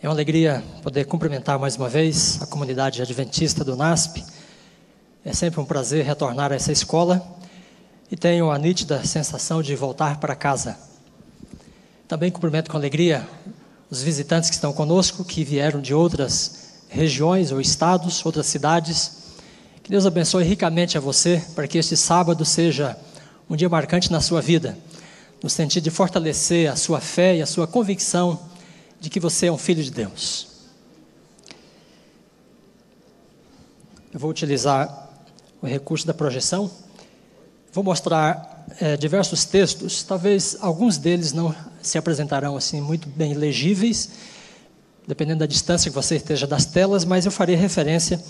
É uma alegria poder cumprimentar mais uma vez a comunidade adventista do NASP. É sempre um prazer retornar a essa escola e tenho a nítida sensação de voltar para casa. Também cumprimento com alegria os visitantes que estão conosco, que vieram de outras regiões ou estados, outras cidades. Que Deus abençoe ricamente a você, para que este sábado seja um dia marcante na sua vida, no sentido de fortalecer a sua fé e a sua convicção de que você é um filho de Deus. Eu vou utilizar o recurso da projeção. Vou mostrar diversos textos. Talvez alguns deles não se apresentarão assim muito bem legíveis, dependendo da distância que você esteja das telas, mas eu farei referência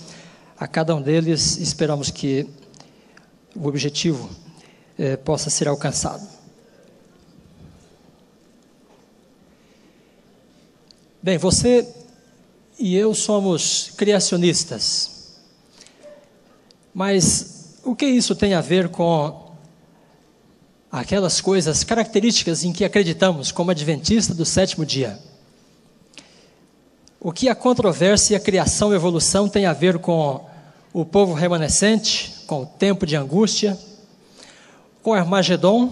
a cada um deles e esperamos que o objetivo possa ser alcançado. Bem, você e eu somos criacionistas, mas o que isso tem a ver com aquelas coisas, características em que acreditamos como adventista do sétimo dia? O que a controvérsia, a criação e a evolução tem a ver com o povo remanescente, com o tempo de angústia, com o Armagedon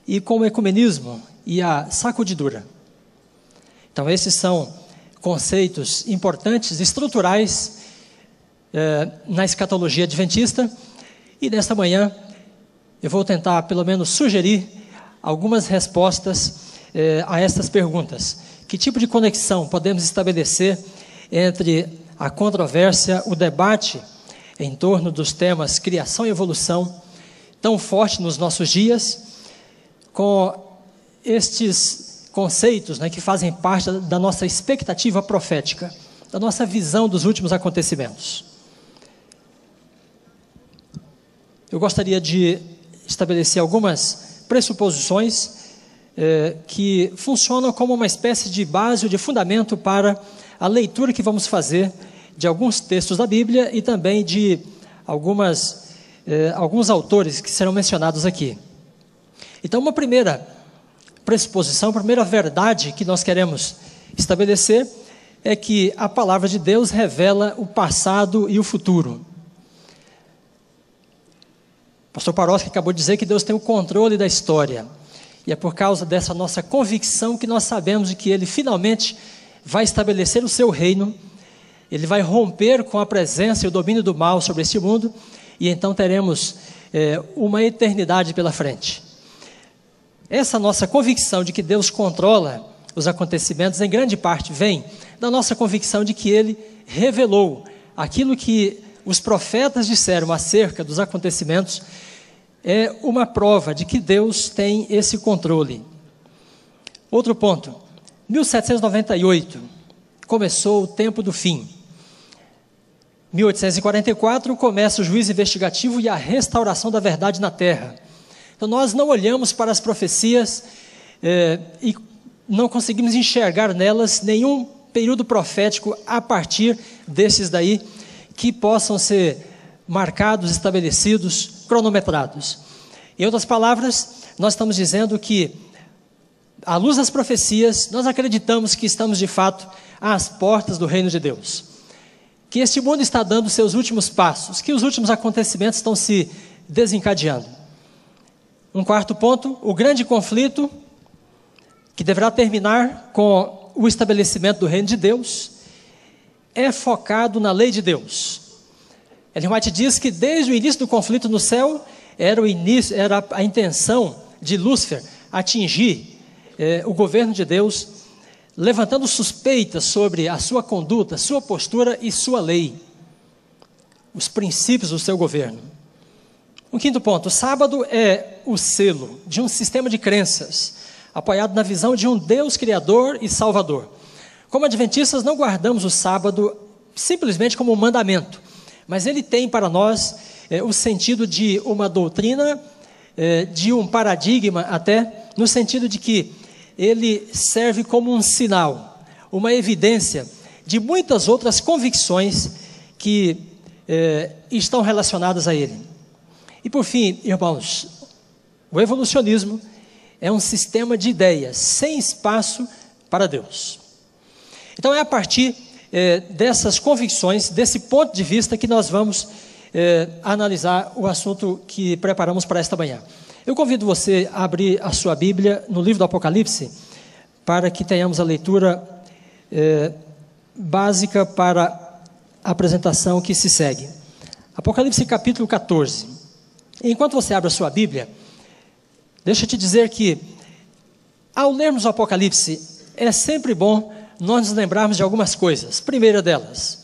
e com o ecumenismo e a sacudidura? Então, esses são conceitos importantes, estruturais na escatologia adventista. E nesta manhã eu vou tentar, pelo menos, sugerir algumas respostas a estas perguntas. Que tipo de conexão podemos estabelecer entre a controvérsia, o debate em torno dos temas criação e evolução, tão forte nos nossos dias, com estes conceitos que fazem parte da nossa expectativa profética, da nossa visão dos últimos acontecimentos? Eu gostaria de estabelecer algumas pressuposições que funcionam como uma espécie de base ou de fundamento para a leitura que vamos fazer de alguns textos da Bíblia e também de alguns autores que serão mencionados aqui. Então, uma primeira pressuposição, a primeira verdade que nós queremos estabelecer é que a palavra de Deus revela o passado e o futuro. O pastor Paroski acabou de dizer que Deus tem o controle da história, e é por causa dessa nossa convicção que nós sabemos de que Ele finalmente vai estabelecer o seu reino, Ele vai romper com a presença e o domínio do mal sobre este mundo, e então teremos uma eternidade pela frente. Essa nossa convicção de que Deus controla os acontecimentos, em grande parte, vem da nossa convicção de que Ele revelou aquilo que os profetas disseram acerca dos acontecimentos. É uma prova de que Deus tem esse controle. Outro ponto, 1798, começou o tempo do fim. 1844, começa o juízo investigativo e a restauração da verdade na terra. Então, nós não olhamos para as profecias e não conseguimos enxergar nelas nenhum período profético a partir desses daí que possam ser marcados, estabelecidos, cronometrados. Em outras palavras, nós estamos dizendo que, à luz das profecias, nós acreditamos que estamos de fato às portas do reino de Deus. Que este mundo está dando seus últimos passos, que os últimos acontecimentos estão se desencadeando. Um quarto ponto, o grande conflito, que deverá terminar com o estabelecimento do reino de Deus, é focado na lei de Deus. Ellen White diz que desde o início do conflito no céu, era a intenção de Lúcifer atingir o governo de Deus, levantando suspeitas sobre a sua conduta, sua postura e sua lei, os princípios do seu governo. Um quinto ponto, o sábado é o selo de um sistema de crenças, apoiado na visão de um Deus Criador e Salvador. Como adventistas, não guardamos o sábado simplesmente como um mandamento, mas ele tem para nós o sentido de uma doutrina, de um paradigma até, no sentido de que ele serve como um sinal, uma evidência de muitas outras convicções que estão relacionadas a ele. E por fim, irmãos, o evolucionismo é um sistema de ideias sem espaço para Deus. Então é a partir dessas convicções, desse ponto de vista, que nós vamos analisar o assunto que preparamos para esta manhã. Eu convido você a abrir a sua Bíblia no livro do Apocalipse, para que tenhamos a leitura básica para a apresentação que se segue. Apocalipse capítulo 14. Enquanto você abre a sua Bíblia, deixa eu te dizer que, ao lermos o Apocalipse, é sempre bom nós nos lembrarmos de algumas coisas. Primeira delas,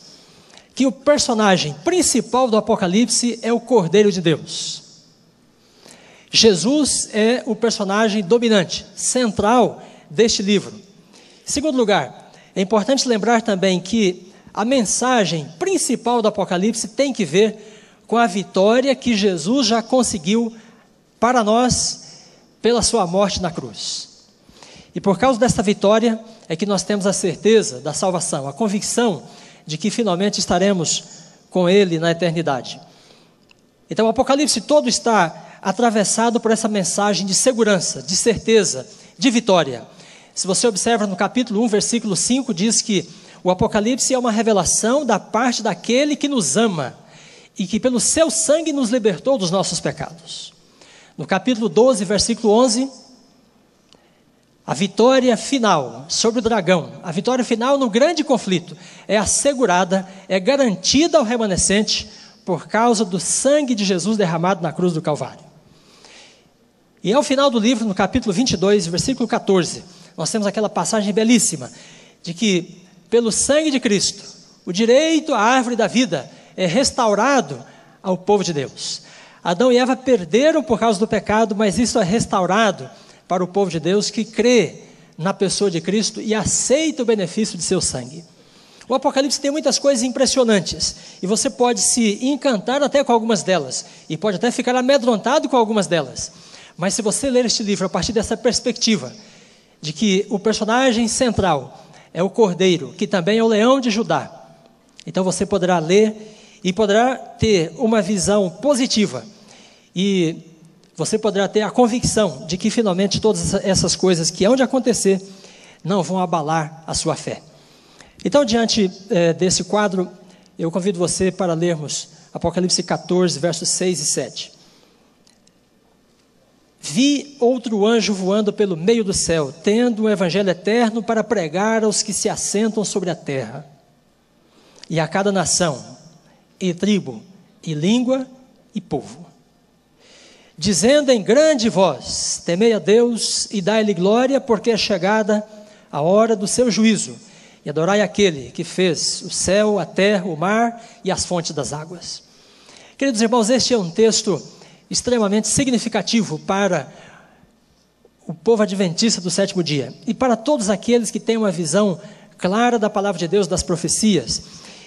que o personagem principal do Apocalipse é o Cordeiro de Deus. Jesus é o personagem dominante, central deste livro. Em segundo lugar, é importante lembrar também que a mensagem principal do Apocalipse tem que ver com a vitória que Jesus já conseguiu para nós pela sua morte na cruz. E por causa desta vitória é que nós temos a certeza da salvação, a convicção de que finalmente estaremos com Ele na eternidade. Então o Apocalipse todo está atravessado por essa mensagem de segurança, de certeza, de vitória. Se você observa no capítulo 1, versículo 5, diz que o Apocalipse é uma revelação da parte daquele que nos ama e que pelo seu sangue nos libertou dos nossos pecados. No capítulo 12, versículo 11, a vitória final sobre o dragão, a vitória final no grande conflito, é assegurada, é garantida ao remanescente por causa do sangue de Jesus derramado na cruz do Calvário. E ao final do livro, no capítulo 22, versículo 14, nós temos aquela passagem belíssima, de que pelo sangue de Cristo, o direito à árvore da vida é restaurado ao povo de Deus. Adão e Eva perderam por causa do pecado, mas isso é restaurado para o povo de Deus que crê na pessoa de Cristo e aceita o benefício de seu sangue. O Apocalipse tem muitas coisas impressionantes, e você pode se encantar até com algumas delas, e pode até ficar amedrontado com algumas delas. Mas se você ler este livro a partir dessa perspectiva, de que o personagem central é o Cordeiro, que também é o Leão de Judá, então você poderá ler e poderá ter uma visão positiva, e você poderá ter a convicção de que finalmente todas essas coisas que hão de acontecer não vão abalar a sua fé. Então, diante desse quadro, eu convido você para lermos Apocalipse 14, versos 6 e 7. Vi outro anjo voando pelo meio do céu, tendo um evangelho eterno para pregar aos que se assentam sobre a terra, e a cada nação, e tribo, e língua, e povo, dizendo em grande voz: temei a Deus e dai-lhe glória, porque é chegada a hora do seu juízo, e adorai aquele que fez o céu, a terra, o mar e as fontes das águas. Queridos irmãos, este é um texto extremamente significativo para o povo adventista do sétimo dia, e para todos aqueles que têm uma visão clara da palavra de Deus, das profecias,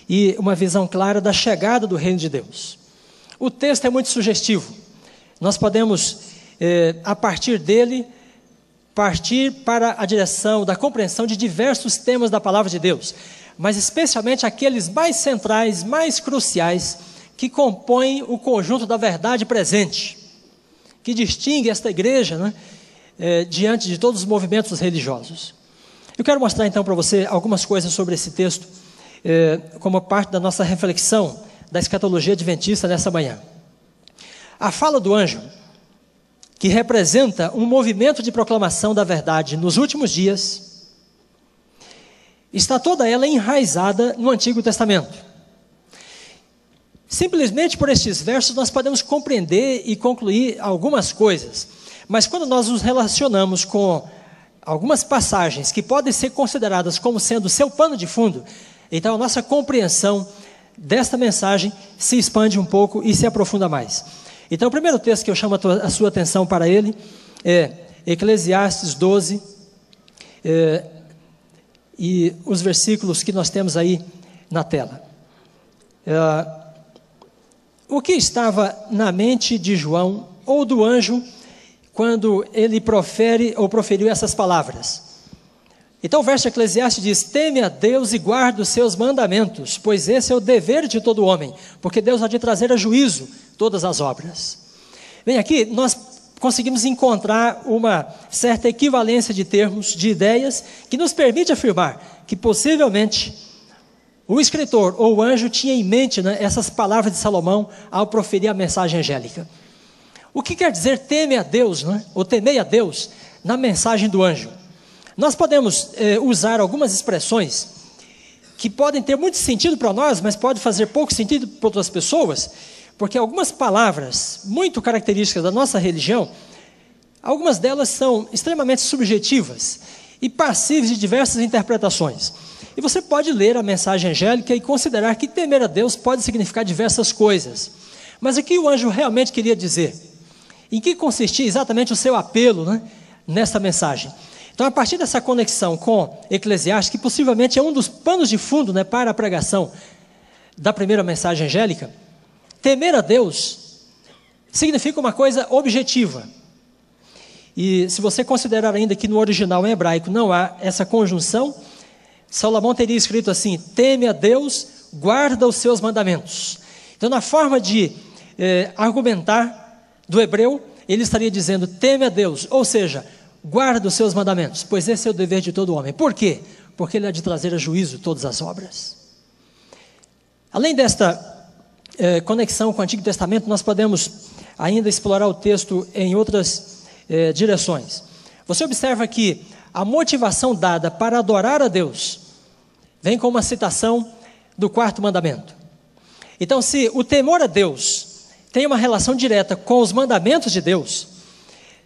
e uma visão clara da chegada do reino de Deus. O texto é muito sugestivo. Nós podemos, a partir dele, partir para a direção da compreensão de diversos temas da palavra de Deus, mas especialmente aqueles mais centrais, mais cruciais, que compõem o conjunto da verdade presente, que distingue esta igreja, né, diante de todos os movimentos religiosos. Eu quero mostrar então para você algumas coisas sobre esse texto, como parte da nossa reflexão da escatologia adventista nessa manhã. A fala do anjo, que representa um movimento de proclamação da verdade nos últimos dias, está toda ela enraizada no Antigo Testamento. Simplesmente por estes versos nós podemos compreender e concluir algumas coisas, mas quando nós nos relacionamos com algumas passagens que podem ser consideradas como sendo seu pano de fundo, então a nossa compreensão desta mensagem se expande um pouco e se aprofunda mais. Então o primeiro texto que eu chamo a sua atenção para ele é Eclesiastes 12, e os versículos que nós temos aí na tela. O que estava na mente de João ou do anjo quando ele proferiu essas palavras? Então o verso de Eclesiastes diz: teme a Deus e guarda os seus mandamentos, pois esse é o dever de todo homem, porque Deus há de trazer a juízo todas as obras. Bem, aqui nós conseguimos encontrar uma certa equivalência de termos, de ideias, que nos permite afirmar que possivelmente o escritor ou o anjo tinha em mente, né, essas palavras de Salomão ao proferir a mensagem angélica. O que quer dizer teme a Deus, né, ou temei a Deus, na mensagem do anjo? Nós podemos usar algumas expressões que podem ter muito sentido para nós, mas pode fazer pouco sentido para outras pessoas, porque algumas palavras muito características da nossa religião, algumas delas são extremamente subjetivas e passíveis de diversas interpretações. E você pode ler a mensagem angélica e considerar que temer a Deus pode significar diversas coisas. Mas o que o anjo realmente queria dizer? Em que consistia exatamente o seu apelo, né, nessa mensagem? Então, a partir dessa conexão com Eclesiastes, que possivelmente é um dos panos de fundo, né, para a pregação da primeira mensagem angélica, temer a Deus significa uma coisa objetiva. E se você considerar ainda que no original em hebraico não há essa conjunção, Salomão teria escrito assim: teme a Deus, guarda os seus mandamentos. Então, na forma de argumentar do hebreu, ele estaria dizendo: teme a Deus, ou seja, guarda os seus mandamentos, pois esse é o dever de todo homem. Por quê? Porque ele há de trazer a juízo todas as obras. Além desta conexão com o Antigo Testamento, nós podemos ainda explorar o texto em outras direções. Você observa que a motivação dada para adorar a Deus vem com uma citação do quarto mandamento. Então, se o temor a Deus tem uma relação direta com os mandamentos de Deus,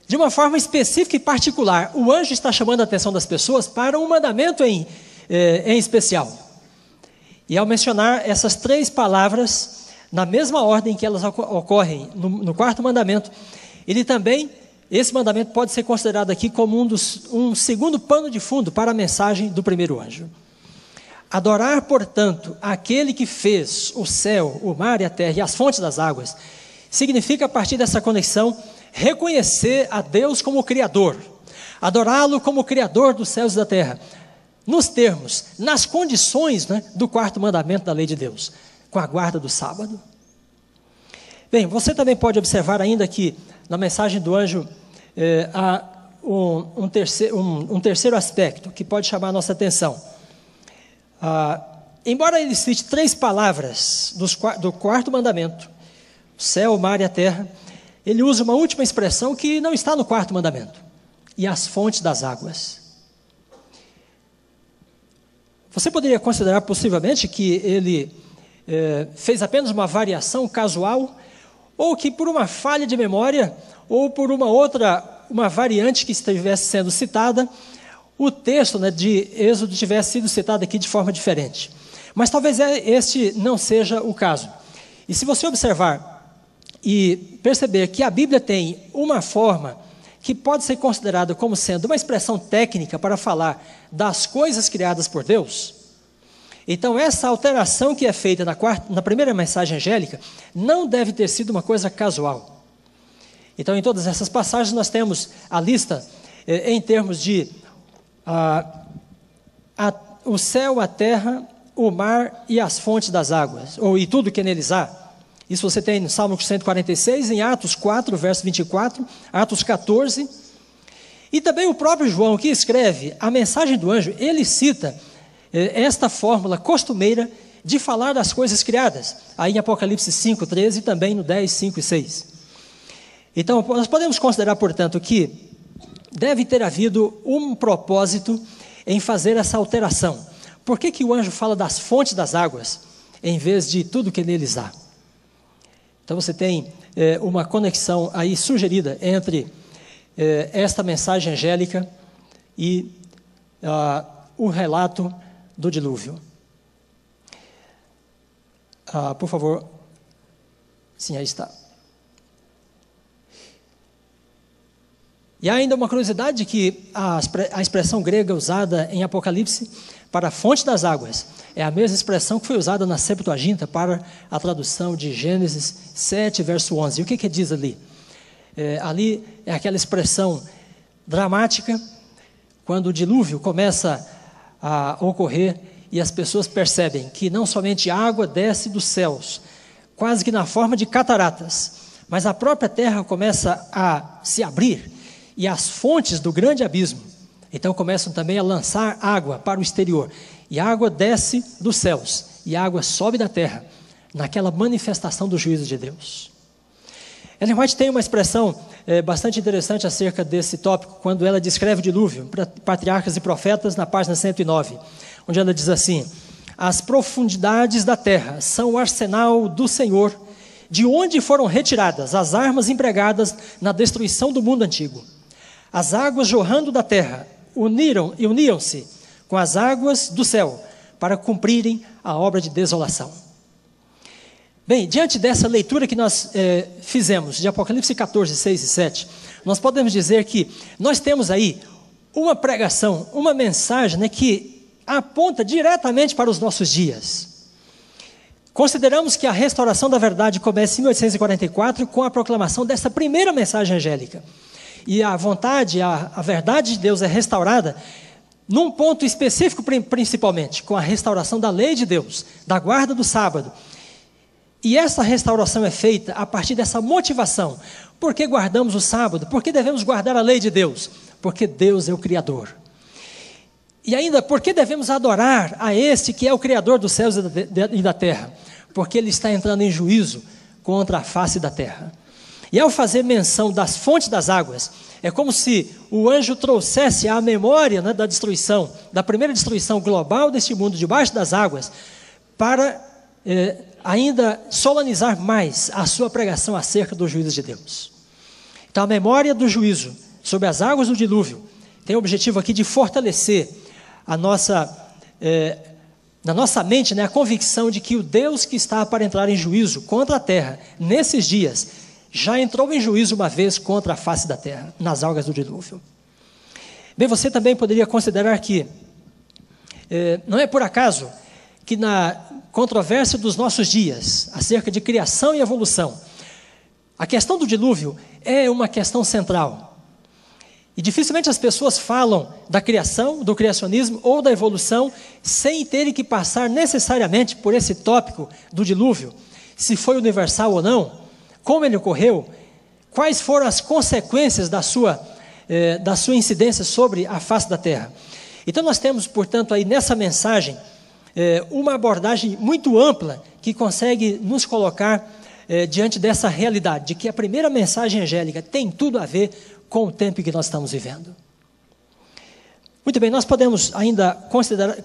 de uma forma específica e particular, o anjo está chamando a atenção das pessoas para um mandamento em especial. E ao mencionar essas três palavras, na mesma ordem que elas ocorrem no quarto mandamento, esse mandamento pode ser considerado aqui como um segundo pano de fundo para a mensagem do primeiro anjo. Adorar, portanto, aquele que fez o céu, o mar e a terra e as fontes das águas, significa, a partir dessa conexão, reconhecer a Deus como Criador, adorá-lo como Criador dos céus e da terra, nos termos, nas condições, né, do quarto mandamento da lei de Deus, com a guarda do sábado. Bem, você também pode observar ainda que na mensagem do anjo há um terceiro aspecto que pode chamar a nossa atenção. Embora ele cite três palavras do quarto mandamento, o céu, o mar e a terra, ele usa uma última expressão que não está no quarto mandamento: e as fontes das águas. Você poderia considerar possivelmente que ele fez apenas uma variação casual, ou que por uma falha de memória, ou por uma variante que estivesse sendo citada, o texto, né, de Êxodo tivesse sido citado aqui de forma diferente. Mas talvez este não seja o caso. E se você observar e perceber que a Bíblia tem uma forma que pode ser considerada como sendo uma expressão técnica para falar das coisas criadas por Deus, então essa alteração que é feita na primeira mensagem angélica não deve ter sido uma coisa casual. Então, em todas essas passagens nós temos a lista em termos de o céu, a terra, o mar e as fontes das águas, e tudo que neles há. Isso você tem no Salmo 146, em Atos 4, verso 24, Atos 14. E também o próprio João, que escreve a mensagem do anjo, ele cita esta fórmula costumeira de falar das coisas criadas, aí em Apocalipse 5, 13 e também no 10, 5 e 6. Então, nós podemos considerar, portanto, que deve ter havido um propósito em fazer essa alteração. Por que o anjo fala das fontes das águas, em vez de tudo que neles há? Então você tem uma conexão aí sugerida entre esta mensagem angélica e o relato do dilúvio. Por favor. Sim, aí está. E há ainda uma curiosidade que a expressão grega usada em Apocalipse para a fonte das águas é a mesma expressão que foi usada na Septuaginta para a tradução de Gênesis 7, verso 11. E o que diz ali? Ali é aquela expressão dramática, quando o dilúvio começa a ocorrer e as pessoas percebem que não somente água desce dos céus, quase que na forma de cataratas, mas a própria terra começa a se abrir e as fontes do grande abismo Então começam também a lançar água para o exterior. E a água desce dos céus, e a água sobe da terra, naquela manifestação do juízo de Deus. Ellen White tem uma expressão bastante interessante acerca desse tópico, quando ela descreve o dilúvio, para patriarcas e profetas, na página 109, onde ela diz assim: as profundidades da terra são o arsenal do Senhor, de onde foram retiradas as armas empregadas na destruição do mundo antigo. As águas jorrando da terra uniram-se com as águas do céu para cumprirem a obra de desolação. Bem, diante dessa leitura que nós fizemos de Apocalipse 14, 6 e 7, nós podemos dizer que nós temos aí uma pregação, uma mensagem, né, que aponta diretamente para os nossos dias. Consideramos que a restauração da verdade começa em 1844 com a proclamação dessa primeira mensagem angélica. E a vontade, a verdade de Deus é restaurada num ponto específico, principalmente, com a restauração da lei de Deus, da guarda do sábado. E essa restauração é feita a partir dessa motivação. Por que guardamos o sábado? Por que devemos guardar a lei de Deus? Porque Deus é o Criador. E ainda, por que devemos adorar a este que é o Criador dos céus e da terra? Porque Ele está entrando em juízo contra a face da terra. E ao fazer menção das fontes das águas, é como se o anjo trouxesse a memória, né, da destruição, da primeira destruição global deste mundo debaixo das águas, para ainda solenizar mais a sua pregação acerca dos juízos de Deus. Então a memória do juízo sobre as águas do dilúvio tem o objetivo aqui de fortalecer na nossa mente, né, a convicção de que o Deus que está para entrar em juízo contra a terra, nesses dias, já entrou em juízo uma vez contra a face da terra, nas águas do dilúvio. Bem, você também poderia considerar que não é por acaso que na controvérsia dos nossos dias, acerca de criação e evolução, a questão do dilúvio é uma questão central. E dificilmente as pessoas falam da criação, do criacionismo ou da evolução, sem terem que passar necessariamente por esse tópico do dilúvio, se foi universal ou não, como ele ocorreu, quais foram as consequências da sua incidência sobre a face da terra. Então nós temos, portanto, aí nessa mensagem, uma abordagem muito ampla que consegue nos colocar diante dessa realidade, de que a primeira mensagem angélica tem tudo a ver com o tempo que nós estamos vivendo. Muito bem, nós podemos ainda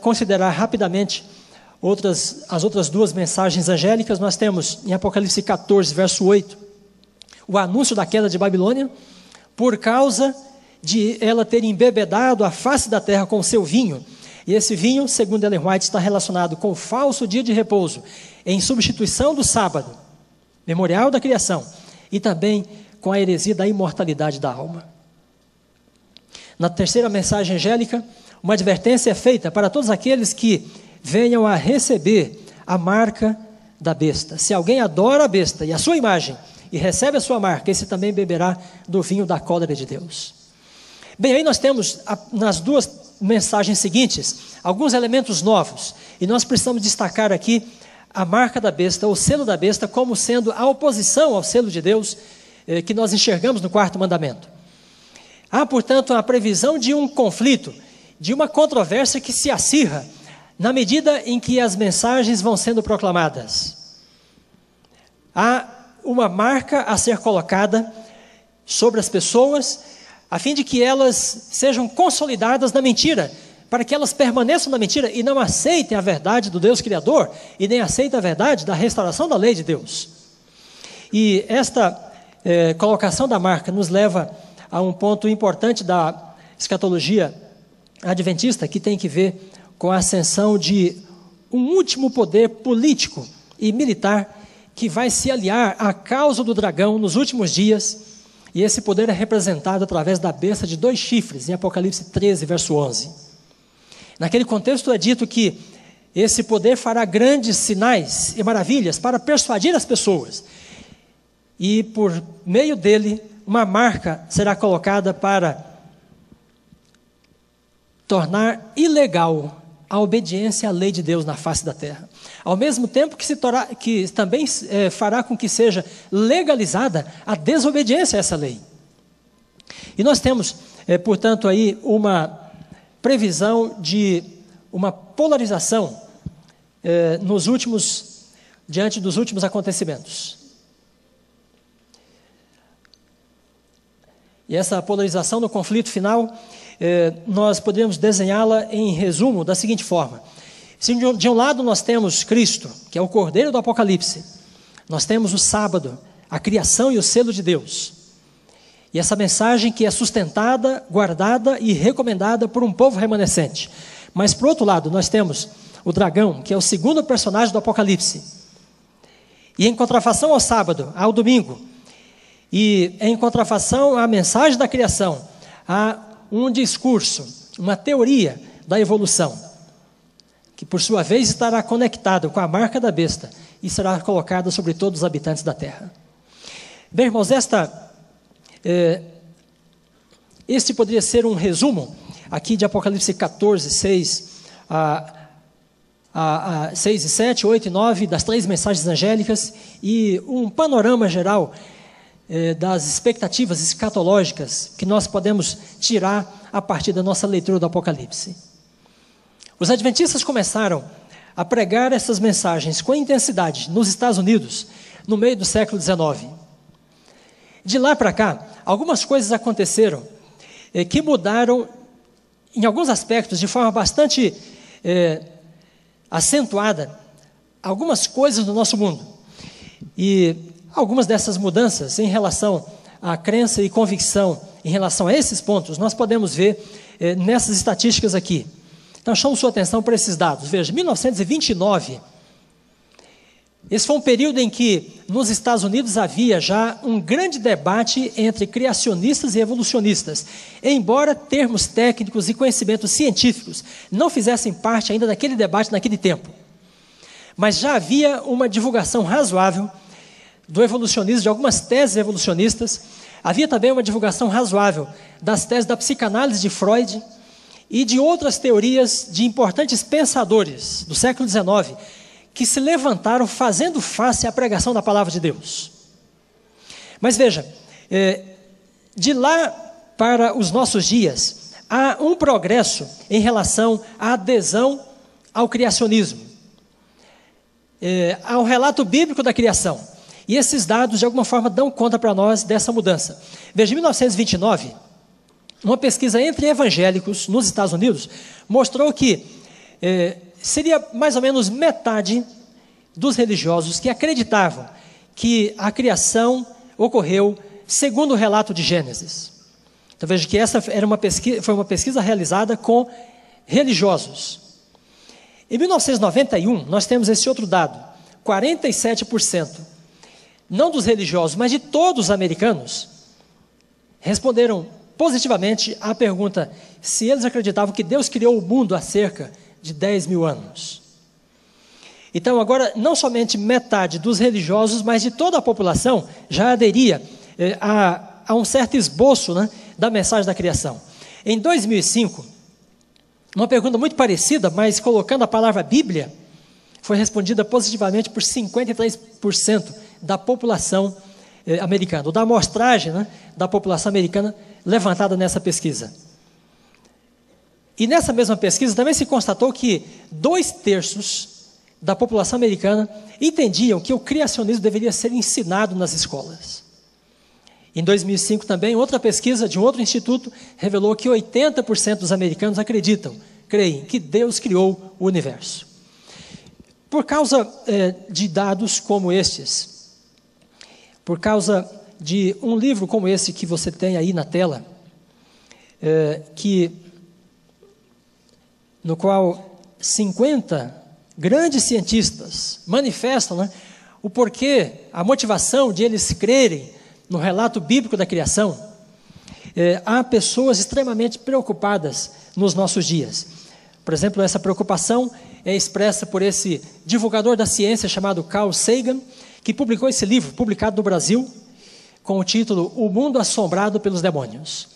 considerar rapidamente as outras duas mensagens angélicas. Nós temos em Apocalipse 14, verso 8, o anúncio da queda de Babilônia, por causa de ela ter embebedado a face da terra com o seu vinho. E esse vinho, segundo Ellen White, está relacionado com o falso dia de repouso, em substituição do sábado, memorial da criação, e também com a heresia da imortalidade da alma. Na terceira mensagem angélica, uma advertência é feita para todos aqueles que venham a receber a marca da besta. Se alguém adora a besta e a sua imagem, e recebe a sua marca, esse também beberá do vinho da cólera de Deus. Bem, aí nós temos nas duas mensagens seguintes alguns elementos novos, e nós precisamos destacar aqui a marca da besta, o selo da besta, como sendo a oposição ao selo de Deus que nós enxergamos no quarto mandamento. Há, portanto, a previsão de um conflito, de uma controvérsia que se acirra na medida em que as mensagens vão sendo proclamadas. Há uma marca a ser colocada sobre as pessoas, a fim de que elas sejam consolidadas na mentira, para que elas permaneçam na mentira e não aceitem a verdade do Deus Criador, e nem aceitem a verdade da restauração da lei de Deus. E esta colocação da marca nos leva a um ponto importante da escatologia adventista, que tem que ver com a ascensão de um último poder político e militar que vai se aliar à causa do dragão nos últimos dias, e esse poder é representado através da besta de 2 chifres, em Apocalipse 13, verso 11. Naquele contexto é dito que esse poder fará grandes sinais e maravilhas para persuadir as pessoas, e por meio dele uma marca será colocada para tornar ilegal a obediência à lei de Deus na face da terra, ao mesmo tempo que também fará com que seja legalizada a desobediência a essa lei. E nós temos, portanto, aí uma previsão de uma polarização diante dos últimos acontecimentos. E essa polarização no conflito final, nós podemos desenhá-la em resumo da seguinte forma. Se de um lado nós temos Cristo, que é o Cordeiro do Apocalipse, nós temos o sábado, a criação e o selo de Deus. E essa mensagem que é sustentada, guardada e recomendada por um povo remanescente. Mas, por outro lado, nós temos o dragão, que é o segundo personagem do Apocalipse. E em contrafação ao sábado, ao domingo, e em contrafação à mensagem da criação, há um discurso, uma teoria da evolução, que por sua vez estará conectado com a marca da besta e será colocada sobre todos os habitantes da terra. Bem, irmãos, este poderia ser um resumo aqui de Apocalipse 14, 6 e 7, 8 e 9, das 3 mensagens angélicas, e um panorama geral das expectativas escatológicas que nós podemos tirar a partir da nossa leitura do Apocalipse. Os adventistas começaram a pregar essas mensagens com intensidade nos Estados Unidos no meio do século XIX. De lá para cá, algumas coisas aconteceram que mudaram, em alguns aspectos, de forma bastante acentuada, algumas coisas do nosso mundo. E algumas dessas mudanças em relação à crença e convicção, em relação a esses pontos, nós podemos ver nessas estatísticas aqui. Então, chamo sua atenção para esses dados. Veja, 1929, esse foi um período em que, nos Estados Unidos, havia já um grande debate entre criacionistas e evolucionistas, embora termos técnicos e conhecimentos científicos não fizessem parte ainda daquele debate naquele tempo. Mas já havia uma divulgação razoável do evolucionismo, de algumas teses evolucionistas. Havia também uma divulgação razoável das teses da psicanálise de Freud e de outras teorias de importantes pensadores do século XIX, que se levantaram fazendo face à pregação da palavra de Deus. Mas veja, de lá para os nossos dias, há um progresso em relação à adesão ao criacionismo, ao relato bíblico da criação. E esses dados, de alguma forma, dão conta para nós dessa mudança. Veja, em 1929, uma pesquisa entre evangélicos nos Estados Unidos mostrou que seria mais ou menos metade dos religiosos que acreditavam que a criação ocorreu segundo o relato de Gênesis. Então veja que essa foi uma pesquisa realizada com religiosos. Em 1991, nós temos esse outro dado, 47%, não dos religiosos, mas de todos os americanos, responderam positivamente à pergunta se eles acreditavam que Deus criou o mundo há cerca de 10 mil anos. Então, agora, não somente metade dos religiosos, mas de toda a população já aderia a um certo esboço, né, da mensagem da criação. Em 2005, uma pergunta muito parecida, mas colocando a palavra Bíblia, foi respondida positivamente por 53% da população americana, ou da amostragem, né, da população americana levantada nessa pesquisa. E nessa mesma pesquisa também se constatou que 2/3 da população americana entendiam que o criacionismo deveria ser ensinado nas escolas. Em 2005 também, outra pesquisa de um outro instituto revelou que 80% dos americanos creem que Deus criou o universo. Por causa de dados como estes, por causa de um livro como esse que você tem aí na tela, no qual 50 grandes cientistas manifestam, né, o porquê, a motivação de eles crerem no relato bíblico da criação, há pessoas extremamente preocupadas nos nossos dias. Por exemplo, essa preocupação é expressa por esse divulgador da ciência chamado Carl Sagan, que publicou esse livro, publicado no Brasil, com o título O Mundo Assombrado pelos Demônios.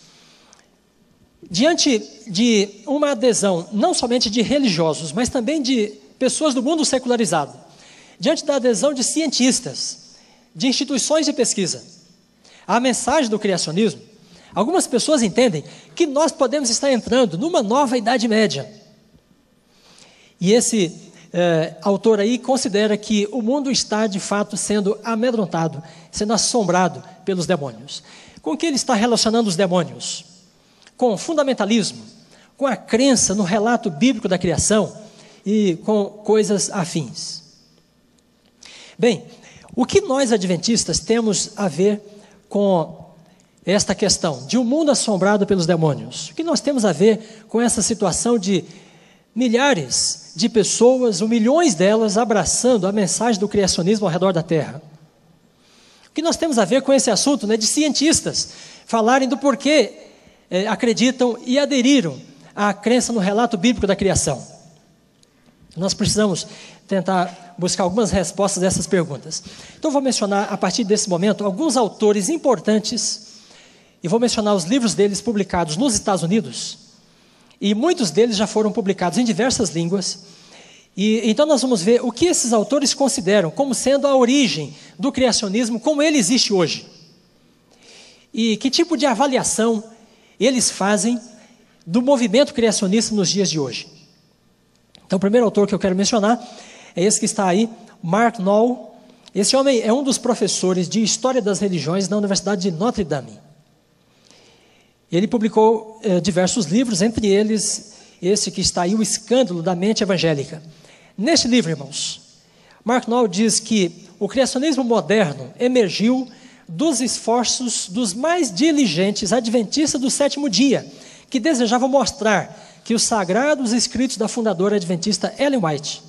Diante de uma adesão, não somente de religiosos, mas também de pessoas do mundo secularizado, diante da adesão de cientistas, de instituições de pesquisa, à mensagem do criacionismo, Algumas pessoas entendem que nós podemos estar entrando numa nova Idade Média. E esse autor aí considera que o mundo está de fato sendo amedrontado, sendo assombrado pelos demônios. Com que ele está relacionando os demônios? Com o fundamentalismo, com a crença no relato bíblico da criação e com coisas afins. Bem, o que nós adventistas temos a ver com esta questão de um mundo assombrado pelos demônios? O que nós temos a ver com essa situação de milhares de pessoas, ou milhões delas, abraçando a mensagem do criacionismo ao redor da Terra? O que nós temos a ver com esse assunto, né, de cientistas falarem do porquê acreditam e aderiram à crença no relato bíblico da criação? Nós precisamos tentar buscar algumas respostas a essas perguntas. Então vou mencionar, a partir desse momento, alguns autores importantes, e vou mencionar os livros deles publicados nos Estados Unidos, e muitos deles já foram publicados em diversas línguas. E então nós vamos ver o que esses autores consideram como sendo a origem do criacionismo, como ele existe hoje. E que tipo de avaliação eles fazem do movimento criacionista nos dias de hoje. Então o primeiro autor que eu quero mencionar é esse que está aí, Mark Noll. Esse homem é um dos professores de História das Religiões na Universidade de Notre Dame. Ele publicou diversos livros, entre eles esse que está aí, O Escândalo da Mente Evangélica. Neste livro, irmãos, Mark Noll diz que o criacionismo moderno emergiu dos esforços dos mais diligentes adventistas do sétimo dia, que desejavam mostrar que os sagrados escritos da fundadora adventista Ellen White,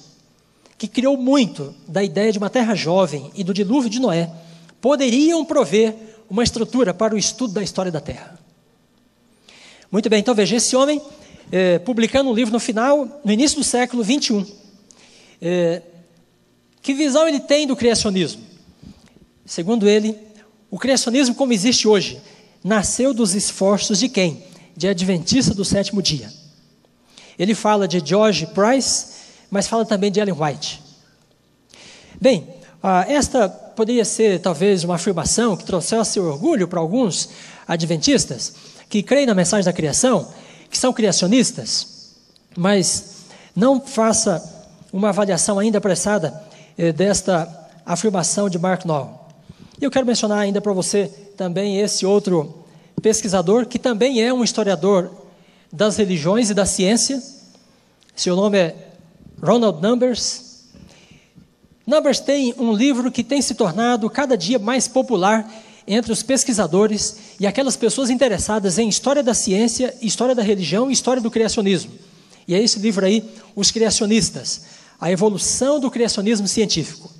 que criou muito da ideia de uma terra jovem e do dilúvio de Noé, poderiam prover uma estrutura para o estudo da história da Terra. Muito bem, então veja, esse homem, publicando um livro no início do século 21, que visão ele tem do criacionismo? Segundo ele, o criacionismo como existe hoje, nasceu dos esforços de quem? De adventista do sétimo dia. Ele fala de George Price, mas fala também de Ellen White. Bem, esta poderia ser talvez uma afirmação que trouxesse orgulho para alguns adventistas, que creem na mensagem da criação, que são criacionistas, mas não faça uma avaliação ainda apressada desta afirmação de Mark Noll. E eu quero mencionar ainda para você também esse outro pesquisador, que também é um historiador das religiões e da ciência. Seu nome é Ronald Numbers. Numbers tem um livro que tem se tornado cada dia mais popular entre os pesquisadores e aquelas pessoas interessadas em história da ciência, história da religião e história do criacionismo. E é esse livro aí, Os Criacionistas, a evolução do criacionismo científico.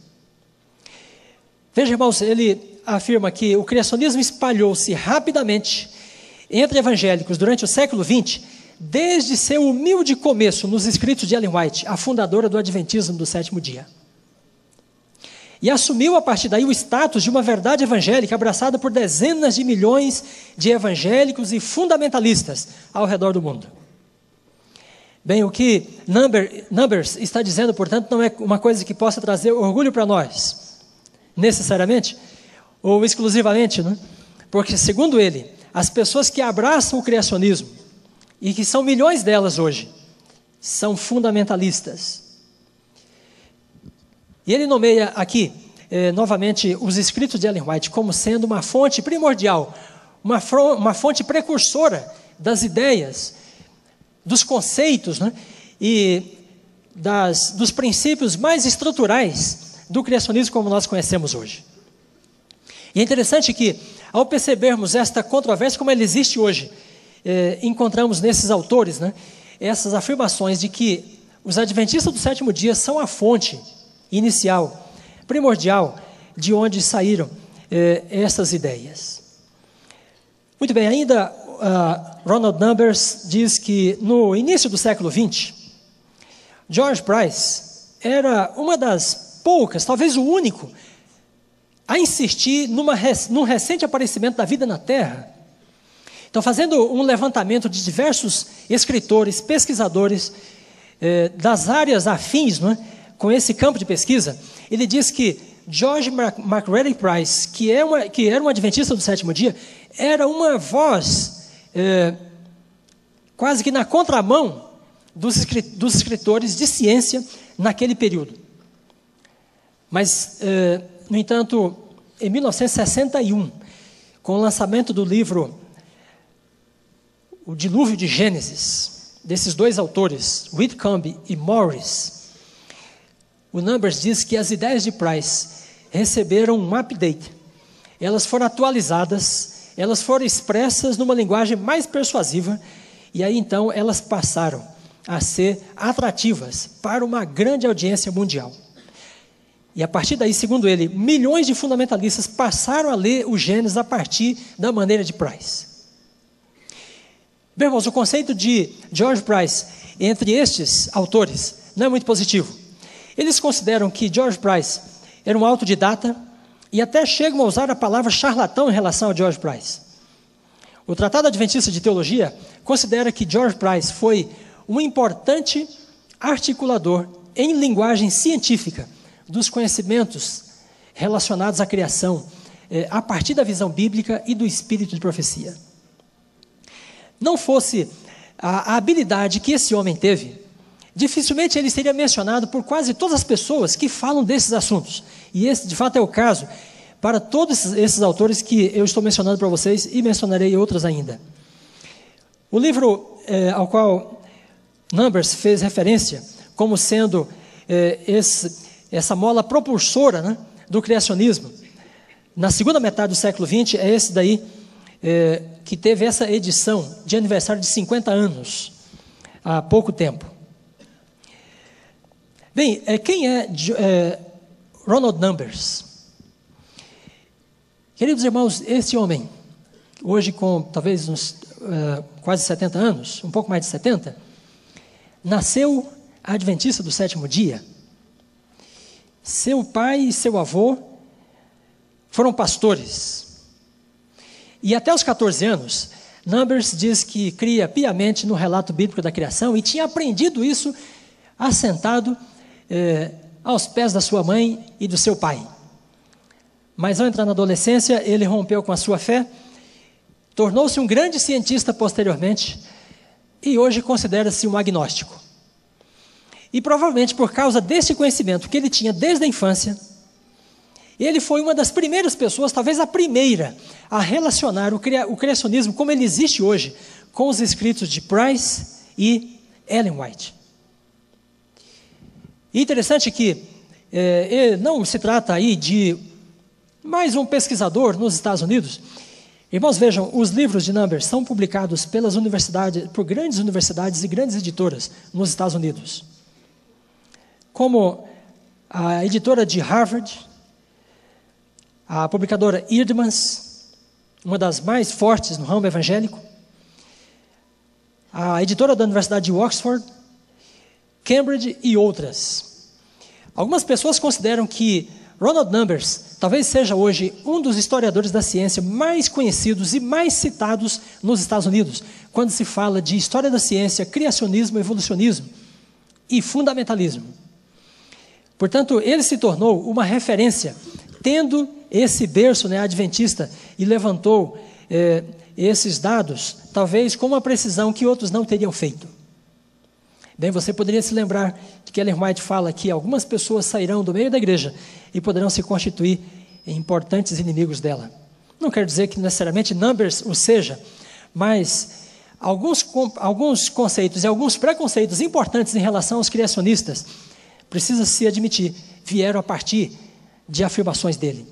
Veja, irmãos, ele afirma que o criacionismo espalhou-se rapidamente entre evangélicos durante o século XX, desde seu humilde começo nos escritos de Ellen White, a fundadora do Adventismo do sétimo dia. E assumiu a partir daí o status de uma verdade evangélica abraçada por dezenas de milhões de evangélicos e fundamentalistas ao redor do mundo. Bem, o que Numbers está dizendo, portanto, não é uma coisa que possa trazer orgulho para nós, necessariamente, ou exclusivamente, né? Porque, segundo ele, as pessoas que abraçam o criacionismo, e que são milhões delas hoje, são fundamentalistas. E ele nomeia aqui, novamente, os escritos de Ellen White como sendo uma fonte primordial, uma fonte precursora das ideias, dos conceitos, né, e dos princípios mais estruturais do criacionismo como nós conhecemos hoje. E é interessante que, ao percebermos esta controvérsia como ela existe hoje, encontramos nesses autores, né, essas afirmações de que os adventistas do sétimo dia são a fonte inicial, primordial, de onde saíram essas ideias. Muito bem, ainda Ronald Numbers diz que no início do século XX, George Price era uma das poucas, talvez o único, a insistir num recente aparecimento da vida na Terra. Então, fazendo um levantamento de diversos escritores, pesquisadores das áreas afins, não é, com esse campo de pesquisa, ele diz que George MacReady Price, que era um adventista do sétimo dia, era uma voz quase que na contramão dos escritores de ciência naquele período. Mas, no entanto, em 1961, com o lançamento do livro O Dilúvio de Gênesis, desses dois autores, Whitcomb e Morris, o Numbers diz que as ideias de Price receberam um update. Elas foram atualizadas, elas foram expressas numa linguagem mais persuasiva, e aí então elas passaram a ser atrativas para uma grande audiência mundial. E a partir daí, segundo ele, milhões de fundamentalistas passaram a ler o Gênesis a partir da maneira de Price. Bem, irmãos, o conceito de George Price entre estes autores não é muito positivo. Eles consideram que George Price era um autodidata e até chegam a usar a palavra charlatão em relação a George Price. O Tratado Adventista de Teologia considera que George Price foi um importante articulador em linguagem científica dos conhecimentos relacionados à criação, a partir da visão bíblica e do espírito de profecia. Não fosse a habilidade que esse homem teve, dificilmente ele seria mencionado por quase todas as pessoas que falam desses assuntos. E esse, de fato, é o caso para todos esses autores que eu estou mencionando para vocês e mencionarei outros ainda. O livro ao qual Numbers fez referência como sendo essa mola propulsora, né, do criacionismo, na segunda metade do século XX, é esse daí que teve essa edição de aniversário de 50 anos, há pouco tempo. Bem, quem é Ronald Numbers? Queridos irmãos, esse homem, hoje com talvez uns quase 70 anos, um pouco mais de 70, nasceu adventista do sétimo dia. Seu pai e seu avô foram pastores. E até os 14 anos, Numbers diz que cria piamente no relato bíblico da criação e tinha aprendido isso assentado aos pés da sua mãe e do seu pai. Mas ao entrar na adolescência, ele rompeu com a sua fé, tornou-se um grande cientista posteriormente e hoje considera-se um agnóstico. E provavelmente por causa desse conhecimento que ele tinha desde a infância, ele foi uma das primeiras pessoas, talvez a primeira, a relacionar o criacionismo como ele existe hoje com os escritos de Price e Ellen White. E interessante que não se trata aí de mais um pesquisador nos Estados Unidos. Irmãos, vejam, os livros de Numbers são publicados pelas universidades, por grandes universidades e grandes editoras nos Estados Unidos. Como a editora de Harvard, a publicadora Eerdmans, uma das mais fortes no ramo evangélico, a editora da Universidade de Oxford, Cambridge e outras. Algumas pessoas consideram que Ronald Numbers talvez seja hoje um dos historiadores da ciência mais conhecidos e mais citados nos Estados Unidos, quando se fala de história da ciência, criacionismo, evolucionismo e fundamentalismo. Portanto, ele se tornou uma referência, tendo esse berço, adventista, e levantou esses dados, talvez com uma precisão que outros não teriam feito. Bem, você poderia se lembrar de que Ellen White fala que algumas pessoas sairão do meio da igreja e poderão se constituir em importantes inimigos dela. Não quer dizer que necessariamente Numbers o seja, mas alguns conceitos e alguns preconceitos importantes em relação aos criacionistas, precisa-se admitir, vieram a partir de afirmações dele.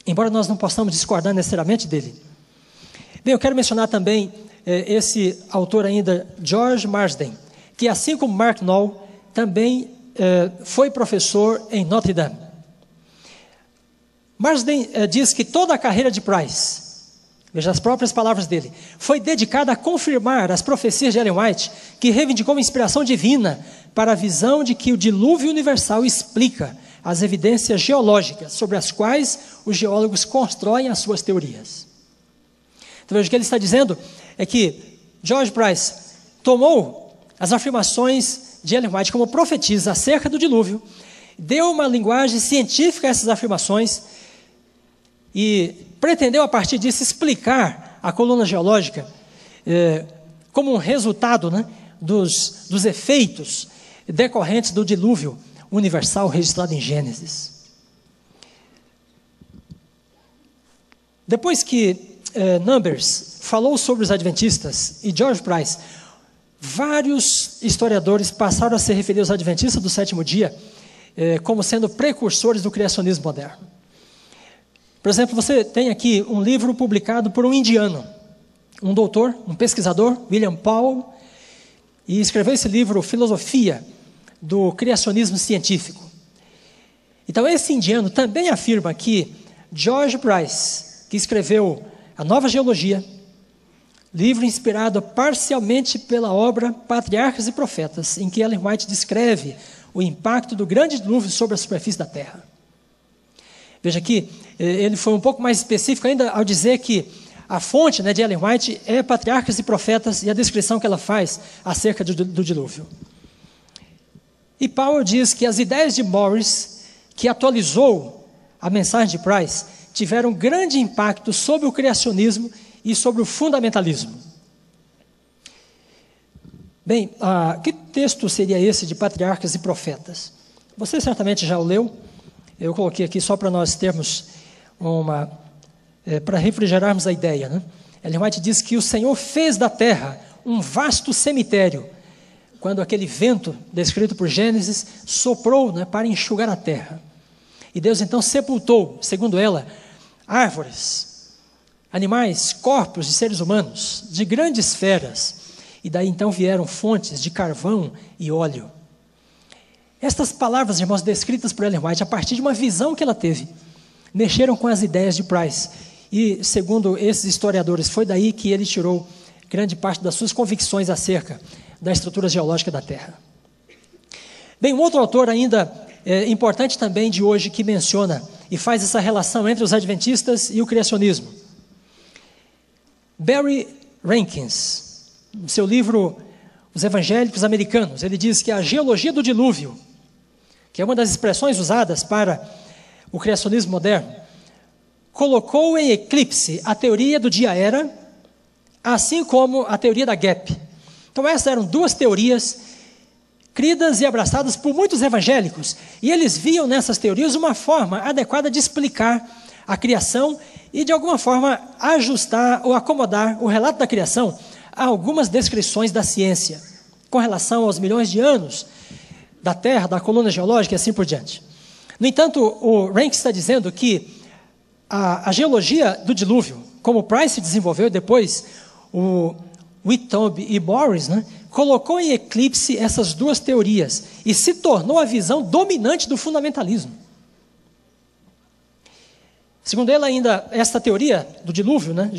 Embora nós não possamos discordar necessariamente dele. Bem, eu quero mencionar também esse autor ainda, George Marsden, que assim como Mark Knoll, também foi professor em Notre Dame. Marsden diz que toda a carreira de Price, veja as próprias palavras dele, foi dedicada a confirmar as profecias de Ellen White, que reivindicou uma inspiração divina para a visão de que o dilúvio universal explica as evidências geológicas sobre as quais os geólogos constroem as suas teorias. Então veja, o que ele está dizendo é que George Price tomou as afirmações de Ellen White como profetiza acerca do dilúvio deu uma linguagem científica a essas afirmações e pretendeu, a partir disso, explicar a coluna geológica como um resultado, né, dos efeitos decorrentes do dilúvio universal registrado em Gênesis. Depois que Numbers falou sobre os adventistas e George Price, vários historiadores passaram a se referir aos adventistas do sétimo dia como sendo precursores do criacionismo moderno. Por exemplo, você tem aqui um livro publicado por um indiano, um doutor, um pesquisador, William Powell, e escreveu esse livro, Filosofia do Criacionismo Científico. Então, esse indiano também afirma que George Price, que escreveu A Nova Geologia, livro inspirado parcialmente pela obra Patriarcas e Profetas, em que Ellen White descreve o impacto do grande dilúvio sobre a superfície da Terra. Veja que ele foi um pouco mais específico ainda ao dizer que a fonte, né, de Ellen White é Patriarcas e Profetas e a descrição que ela faz acerca do dilúvio. E Powell diz que as ideias de Morris, que atualizou a mensagem de Price, tiveram grande impacto sobre o criacionismo e sobre o fundamentalismo. Bem, que texto seria esse de Patriarcas e Profetas? Você certamente já o leu. Eu coloquei aqui só para nós termos para refrigerarmos a ideia, né? Ellen White diz que o Senhor fez da terra um vasto cemitério, quando aquele vento descrito por Gênesis soprou, né, para enxugar a terra. E Deus então sepultou, segundo ela, árvores, animais, corpos de seres humanos, de grandes feras, e daí então vieram fontes de carvão e óleo. Estas palavras, irmãos, descritas por Ellen White, a partir de uma visão que ela teve, mexeram com as ideias de Price. E, segundo esses historiadores, foi daí que ele tirou grande parte das suas convicções acerca da estrutura geológica da Terra. Bem, um outro autor ainda importante também de hoje que menciona e faz essa relação entre os adventistas e o criacionismo. Barry Rankins, no seu livro Os Evangélicos Americanos, ele diz que a geologia do dilúvio, que é uma das expressões usadas para o criacionismo moderno, colocou em eclipse a teoria do dia-era, assim como a teoria da gap. Então essas eram duas teorias cridas e abraçadas por muitos evangélicos, e eles viam nessas teorias uma forma adequada de explicar a criação e de alguma forma ajustar ou acomodar o relato da criação a algumas descrições da ciência, com relação aos milhões de anos da Terra, da coluna geológica e assim por diante. No entanto, o Rankins está dizendo que a geologia do dilúvio, como Price desenvolveu depois, o Whitcomb e Morris, né, colocou em eclipse essas duas teorias e se tornou a visão dominante do fundamentalismo. Segundo ele ainda, esta teoria do dilúvio, né,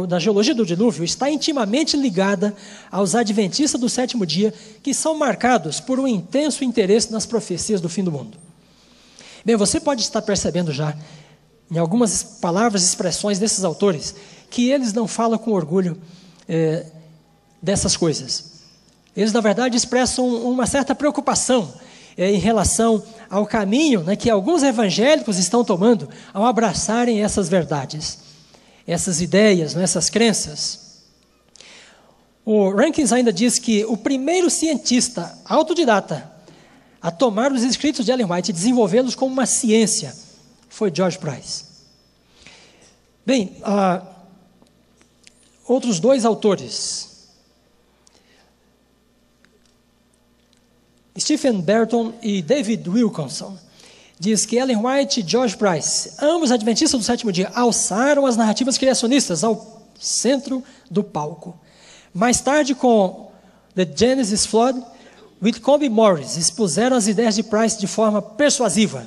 da geologia do dilúvio, está intimamente ligada aos adventistas do sétimo dia, que são marcados por um intenso interesse nas profecias do fim do mundo. Bem, você pode estar percebendo já, em algumas palavras e expressões desses autores, que eles não falam com orgulho dessas coisas. Eles, na verdade, expressam uma certa preocupação em relação ao caminho, né, que alguns evangélicos estão tomando ao abraçarem essas verdades, essas ideias, né, essas crenças. O Rankins ainda diz que o primeiro cientista autodidata a tomar os escritos de Ellen White e desenvolvê-los como uma ciência foi George Price. Bem, outros dois autores, Stephen Burton e David Wilkinson, diz que Ellen White e George Price, ambos adventistas do sétimo dia, alçaram as narrativas criacionistas ao centro do palco. Mais tarde, com The Genesis Flood, Whitcomb e Morris expuseram as ideias de Price de forma persuasiva.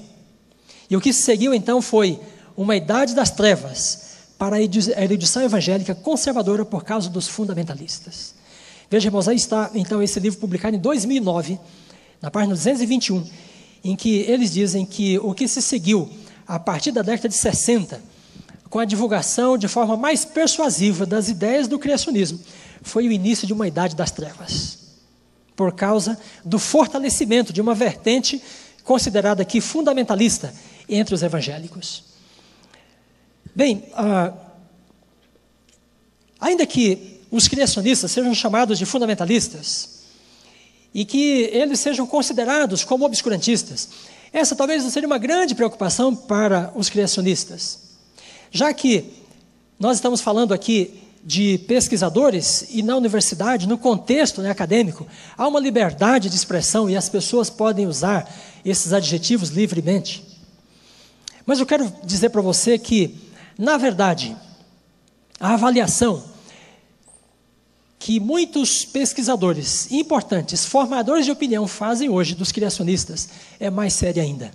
E o que se seguiu então foi uma idade das trevas para a erudição evangélica conservadora por causa dos fundamentalistas. Veja, irmãos, aí está então esse livro publicado em 2009, na página 221, em que eles dizem que o que se seguiu a partir da década de 60, com a divulgação de forma mais persuasiva das ideias do criacionismo, foi o início de uma idade das trevas, por causa do fortalecimento de uma vertente considerada aqui fundamentalista entre os evangélicos. Bem, ainda que os criacionistas sejam chamados de fundamentalistas e que eles sejam considerados como obscurantistas, essa talvez não seja uma grande preocupação para os criacionistas, já que nós estamos falando aqui de pesquisadores e na universidade, no contexto acadêmico, há uma liberdade de expressão e as pessoas podem usar esses adjetivos livremente. Mas eu quero dizer para você que, na verdade, a avaliação que muitos pesquisadores importantes, formadores de opinião fazem hoje dos criacionistas é mais séria ainda.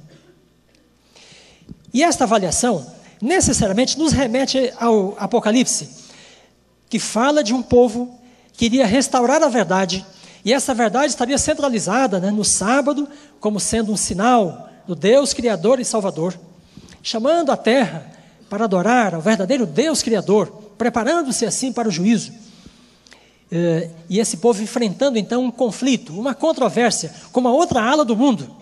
E esta avaliação necessariamente nos remete ao Apocalipse, que fala de um povo que iria restaurar a verdade, e essa verdade estaria centralizada no sábado, como sendo um sinal do Deus Criador e Salvador, chamando a terra para adorar ao verdadeiro Deus Criador, preparando-se assim para o juízo. E esse povo enfrentando então um conflito, uma controvérsia com uma outra ala do mundo,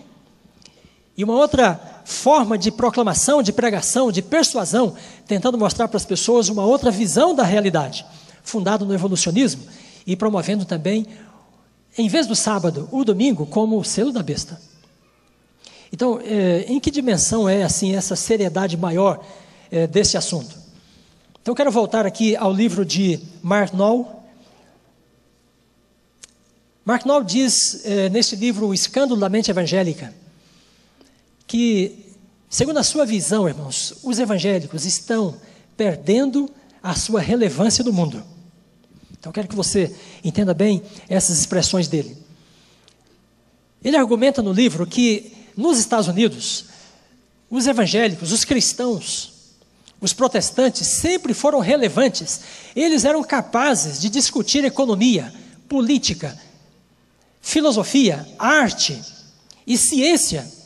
e uma outra forma de proclamação, de pregação, de persuasão, tentando mostrar para as pessoas uma outra visão da realidade, fundada no evolucionismo e promovendo também, em vez do sábado, o domingo como o selo da besta. Então, em que dimensão é assim essa seriedade maior desse assunto? Então, eu quero voltar aqui ao livro de Mark Noll. Mark Noll diz neste livro, O Escândalo da Mente Evangélica, que, segundo a sua visão, irmãos, os evangélicos estão perdendo a sua relevância no mundo. Então, quero que você entenda bem essas expressões dele. Ele argumenta no livro que, nos Estados Unidos, os evangélicos, os cristãos, os protestantes sempre foram relevantes. Eles eram capazes de discutir economia, política, filosofia, arte e ciência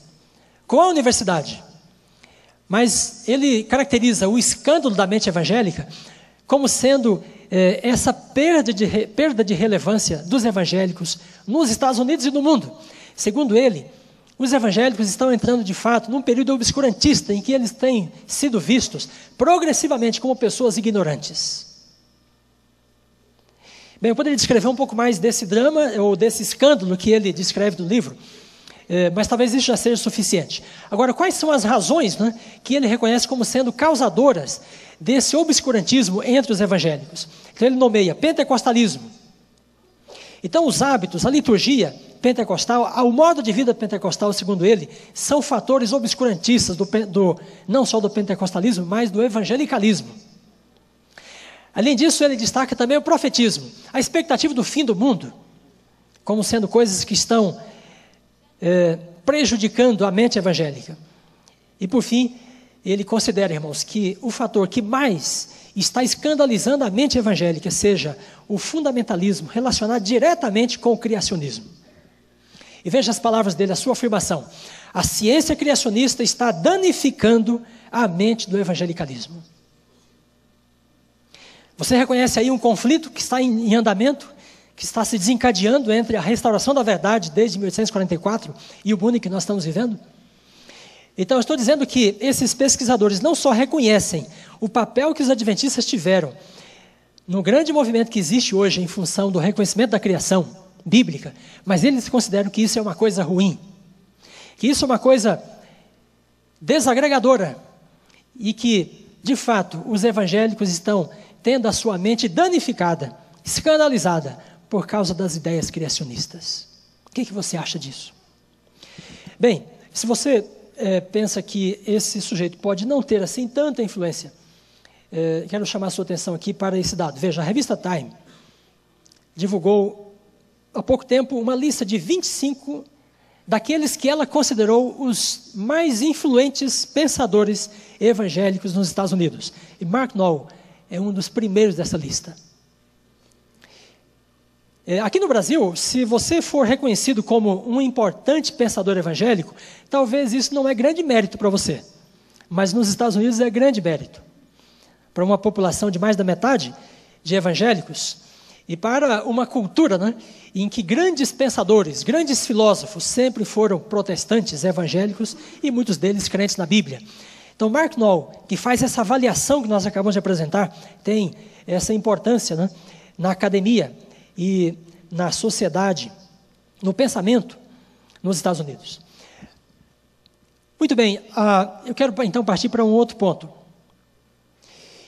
com a universidade. Mas ele caracteriza o escândalo da mente evangélica como sendo essa perda de relevância dos evangélicos nos Estados Unidos e no mundo. Segundo ele, os evangélicos estão entrando de fato num período obscurantista em que eles têm sido vistos progressivamente como pessoas ignorantes. Bem, eu poderia descrever um pouco mais desse drama ou desse escândalo que ele descreve no livro, mas talvez isso já seja suficiente. Agora, quais são as razões que ele reconhece como sendo causadoras desse obscurantismo entre os evangélicos? Então ele nomeia pentecostalismo. Então os hábitos, a liturgia pentecostal, o modo de vida pentecostal, segundo ele, são fatores obscurantistas não só do pentecostalismo, mas do evangelicalismo. Além disso, ele destaca também o profetismo, a expectativa do fim do mundo, como sendo coisas que estão prejudicando a mente evangélica. E por fim, ele considera, irmãos, que o fator que mais está escandalizando a mente evangélica seja o fundamentalismo relacionado diretamente com o criacionismo. E veja as palavras dele, a sua afirmação: a ciência criacionista está danificando a mente do evangelicalismo. Você reconhece aí um conflito que está em andamento, que está se desencadeando entre a restauração da verdade desde 1844 e o mundo em que nós estamos vivendo? Então, eu estou dizendo que esses pesquisadores não só reconhecem o papel que os adventistas tiveram no grande movimento que existe hoje em função do reconhecimento da criação bíblica, mas eles consideram que isso é uma coisa ruim, que isso é uma coisa desagregadora e que, de fato, os evangélicos estão tendo a sua mente danificada, escandalizada, por causa das ideias criacionistas. O que você acha disso? Bem, se você pensa que esse sujeito pode não ter assim tanta influência, quero chamar a sua atenção aqui para esse dado. Veja, a revista Time divulgou há pouco tempo uma lista de 25 daqueles que ela considerou os mais influentes pensadores evangélicos nos Estados Unidos. E Mark Noll é um dos primeiros dessa lista. Aqui no Brasil, se você for reconhecido como um importante pensador evangélico, talvez isso não é grande mérito para você. Mas nos Estados Unidos é grande mérito. Para uma população de mais da metade de evangélicos, e para uma cultura, né, em que grandes pensadores, grandes filósofos sempre foram protestantes, evangélicos e muitos deles crentes na Bíblia. Então, Mark Noll, que faz essa avaliação que nós acabamos de apresentar, tem essa importância, né, na academia e na sociedade, no pensamento nos Estados Unidos. Muito bem, eu quero então partir para um outro ponto.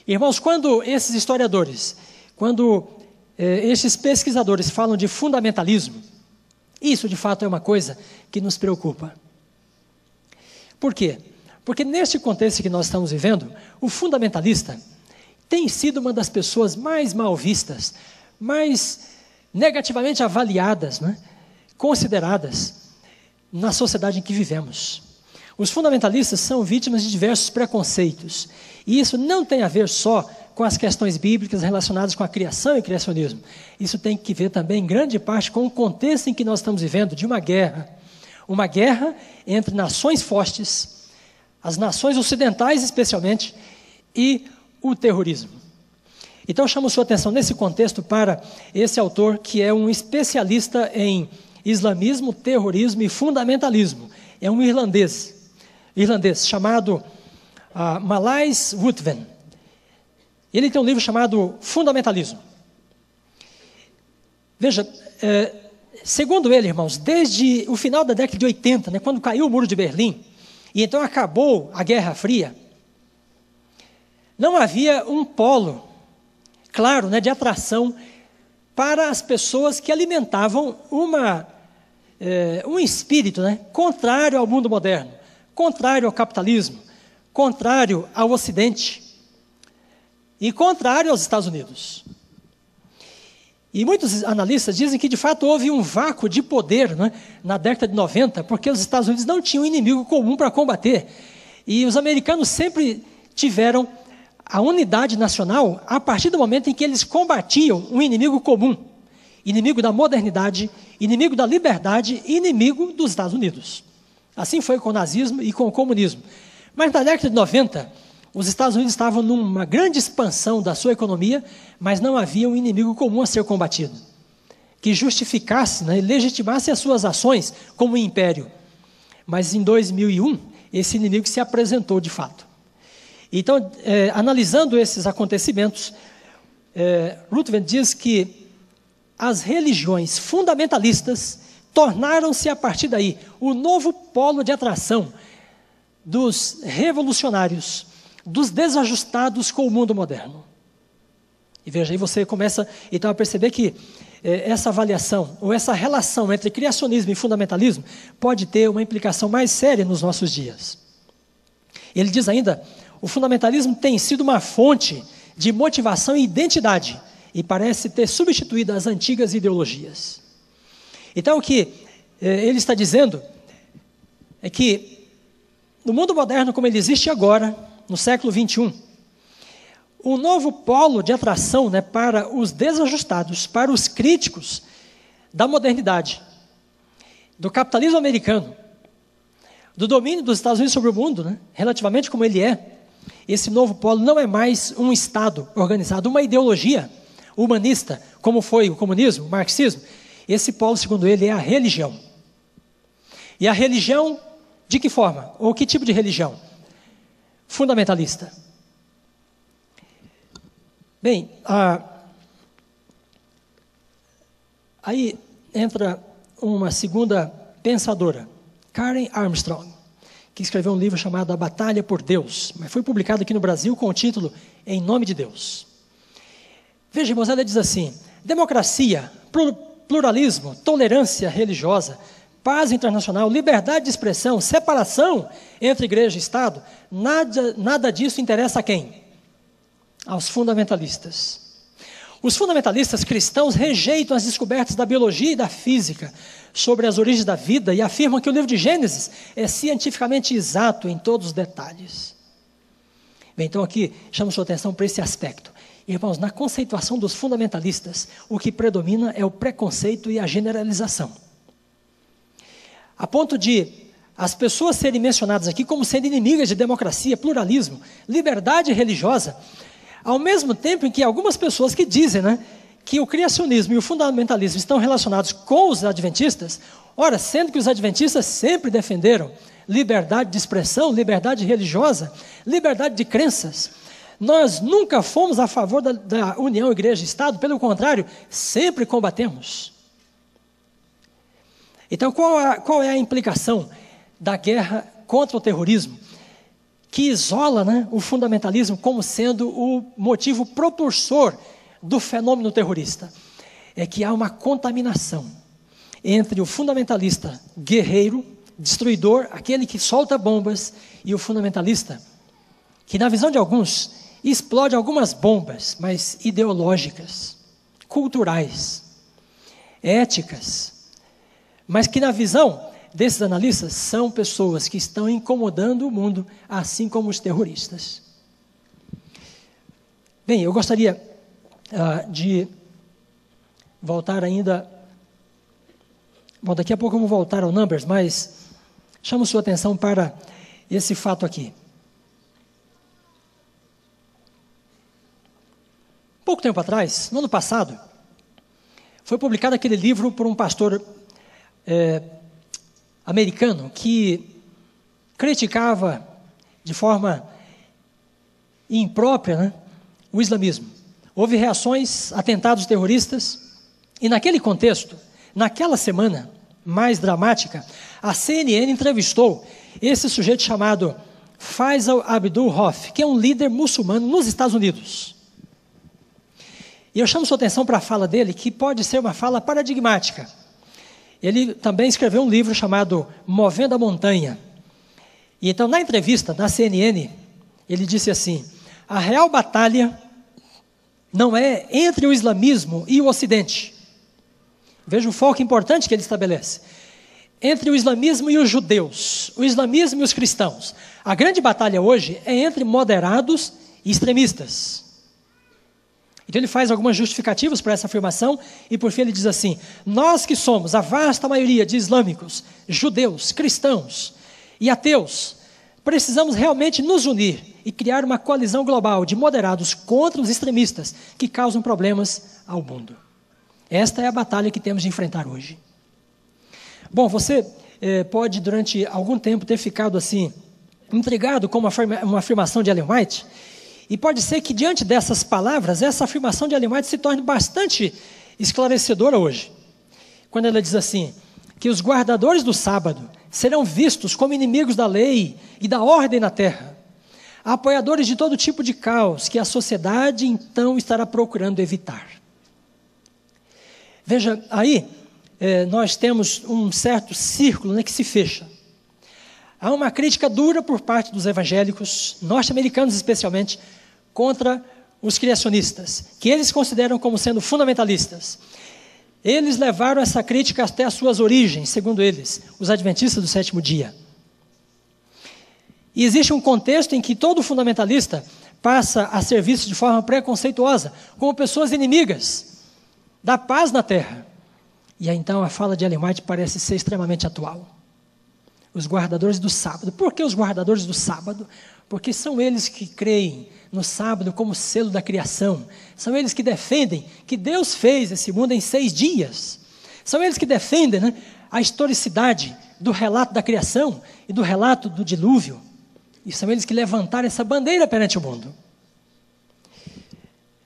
Irmãos, quando esses historiadores, quando esses pesquisadores falam de fundamentalismo, isso de fato é uma coisa que nos preocupa. Por quê? Porque neste contexto que nós estamos vivendo, o fundamentalista tem sido uma das pessoas mais mal vistas, mais negativamente avaliadas, né, consideradas na sociedade em que vivemos. Os fundamentalistas são vítimas de diversos preconceitos, e isso não tem a ver só com as questões bíblicas relacionadas com a criação e criacionismo. Isso tem que ver também, em grande parte, com o contexto em que nós estamos vivendo, de uma guerra entre nações fortes, as nações ocidentais especialmente, e o terrorismo. Então, chamo sua atenção nesse contexto para esse autor, que é um especialista em islamismo, terrorismo e fundamentalismo. É um irlandês chamado Malais Woodven. Ele tem um livro chamado Fundamentalismo. Veja, segundo ele, irmãos, desde o final da década de 80, né, quando caiu o Muro de Berlim, e então acabou a Guerra Fria, não havia um polo claro, né, de atração para as pessoas que alimentavam um espírito, né, contrário ao mundo moderno, contrário ao capitalismo, contrário ao Ocidente e contrário aos Estados Unidos. E muitos analistas dizem que de fato houve um vácuo de poder, né, na década de 90, porque os Estados Unidos não tinham um inimigo comum para combater. E os americanos sempre tiveram a unidade nacional a partir do momento em que eles combatiam um inimigo comum, inimigo da modernidade, inimigo da liberdade e inimigo dos Estados Unidos. Assim foi com o nazismo e com o comunismo. Mas na década de 90, os Estados Unidos estavam numa grande expansão da sua economia, mas não havia um inimigo comum a ser combatido, que justificasse, né, legitimasse as suas ações como um império. Mas em 2001, esse inimigo se apresentou de fato. Então, analisando esses acontecimentos, Ruthven diz que as religiões fundamentalistas tornaram-se, a partir daí, o novo polo de atração dos revolucionários, dos desajustados com o mundo moderno. E veja, aí você começa então a perceber que essa avaliação, ou essa relação entre criacionismo e fundamentalismo, pode ter uma implicação mais séria nos nossos dias. Ele diz ainda: o fundamentalismo tem sido uma fonte de motivação e identidade, e parece ter substituído as antigas ideologias. Então, o que ele está dizendo é que, no mundo moderno como ele existe agora, no século XXI, um novo polo de atração, né, para os desajustados, para os críticos da modernidade, do capitalismo americano, do domínio dos Estados Unidos sobre o mundo, né, relativamente como ele é, esse novo polo não é mais um Estado organizado, uma ideologia humanista, como foi o comunismo, o marxismo. Esse polo, segundo ele, é a religião. E a religião, de que forma? Ou que tipo de religião? Fundamentalista. Bem, aí entra uma segunda pensadora, Karen Armstrong, que escreveu um livro chamado A Batalha por Deus, mas foi publicado aqui no Brasil com o título Em Nome de Deus. Veja, irmãos, ela diz assim: democracia, pluralismo, tolerância religiosa, paz internacional, liberdade de expressão, separação entre igreja e Estado, nada disso interessa a quem? Aos fundamentalistas. Os fundamentalistas cristãos rejeitam as descobertas da biologia e da física sobre as origens da vida e afirmam que o livro de Gênesis é cientificamente exato em todos os detalhes. Bem, então aqui chamo sua atenção para esse aspecto. Irmãos, na conceituação dos fundamentalistas, o que predomina é o preconceito e a generalização. A ponto de as pessoas serem mencionadas aqui como sendo inimigas de democracia, pluralismo, liberdade religiosa, ao mesmo tempo em que algumas pessoas que dizem, né, que o criacionismo e o fundamentalismo estão relacionados com os adventistas, ora, sendo que os adventistas sempre defenderam liberdade de expressão, liberdade religiosa, liberdade de crenças, nós nunca fomos a favor da união igreja-estado, pelo contrário, sempre combatemos. Então, qual é a implicação da guerra contra o terrorismo, que isola, né, o fundamentalismo como sendo o motivo propulsor do fenômeno terrorista? É que há uma contaminação entre o fundamentalista guerreiro, destruidor, aquele que solta bombas, e o fundamentalista, que na visão de alguns, explode algumas bombas, mas ideológicas, culturais, éticas, mas que na visão desses analistas são pessoas que estão incomodando o mundo, assim como os terroristas. Bem, eu gostaria de voltar ainda. Bom, daqui a pouco eu vou voltar ao Numbers, mas chamo sua atenção para esse fato aqui. Pouco tempo atrás, no ano passado, foi publicado aquele livro por um pastor americano que criticava de forma imprópria, né, o islamismo. Houve reações, atentados terroristas, e naquele contexto, naquela semana mais dramática, a CNN entrevistou esse sujeito chamado Faisal Abdul Rauf, que é um líder muçulmano nos Estados Unidos. E eu chamo sua atenção para a fala dele, que pode ser uma fala paradigmática. Ele também escreveu um livro chamado Movendo a Montanha. E então, na entrevista, na CNN, ele disse assim: a real batalha não é entre o islamismo e o Ocidente. Veja o foco importante que ele estabelece. Entre o islamismo e os judeus, o islamismo e os cristãos. A grande batalha hoje é entre moderados e extremistas. Então ele faz algumas justificativas para essa afirmação, e por fim ele diz assim: nós que somos a vasta maioria de islâmicos, judeus, cristãos e ateus, precisamos realmente nos unir e criar uma coalizão global de moderados contra os extremistas que causam problemas ao mundo. Esta é a batalha que temos de enfrentar hoje. Bom, você pode durante algum tempo ter ficado assim, intrigado com uma afirmação de Ellen White, e pode ser que diante dessas palavras, essa afirmação de Ellen White se torne bastante esclarecedora hoje. Quando ela diz assim, que os guardadores do sábado serão vistos como inimigos da lei e da ordem na terra, apoiadores de todo tipo de caos que a sociedade então estará procurando evitar. Veja, aí nós temos um certo círculo, né, que se fecha. Há uma crítica dura por parte dos evangélicos, norte-americanos especialmente, contra os criacionistas, que eles consideram como sendo fundamentalistas. Eles levaram essa crítica até as suas origens, segundo eles, os adventistas do sétimo dia. E existe um contexto em que todo fundamentalista passa a ser visto de forma preconceituosa, como pessoas inimigas da paz na terra. E aí, então a fala de Ellen White parece ser extremamente atual. Os guardadores do sábado. Por que os guardadores do sábado? Porque são eles que creem no sábado como selo da criação. São eles que defendem que Deus fez esse mundo em 6 dias. São eles que defendem, né, a historicidade do relato da criação e do relato do dilúvio. E são eles que levantaram essa bandeira perante o mundo.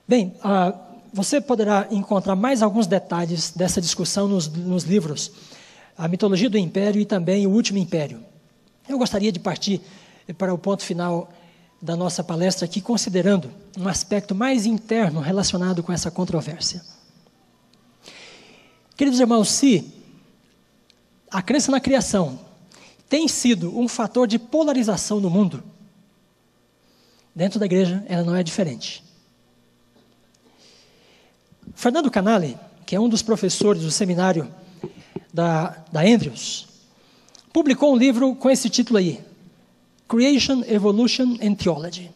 Bem, você poderá encontrar mais alguns detalhes dessa discussão nos livros A Mitologia do Império e também O Último Império. Eu gostaria de partir para o ponto final da nossa palestra aqui, considerando um aspecto mais interno relacionado com essa controvérsia. Queridos irmãos, se a crença na criação tem sido um fator de polarização no mundo, dentro da igreja ela não é diferente. Fernando Canale, que é um dos professores do seminário da Andrews, publicou um livro com esse título aí, Creation, Evolution and Theology.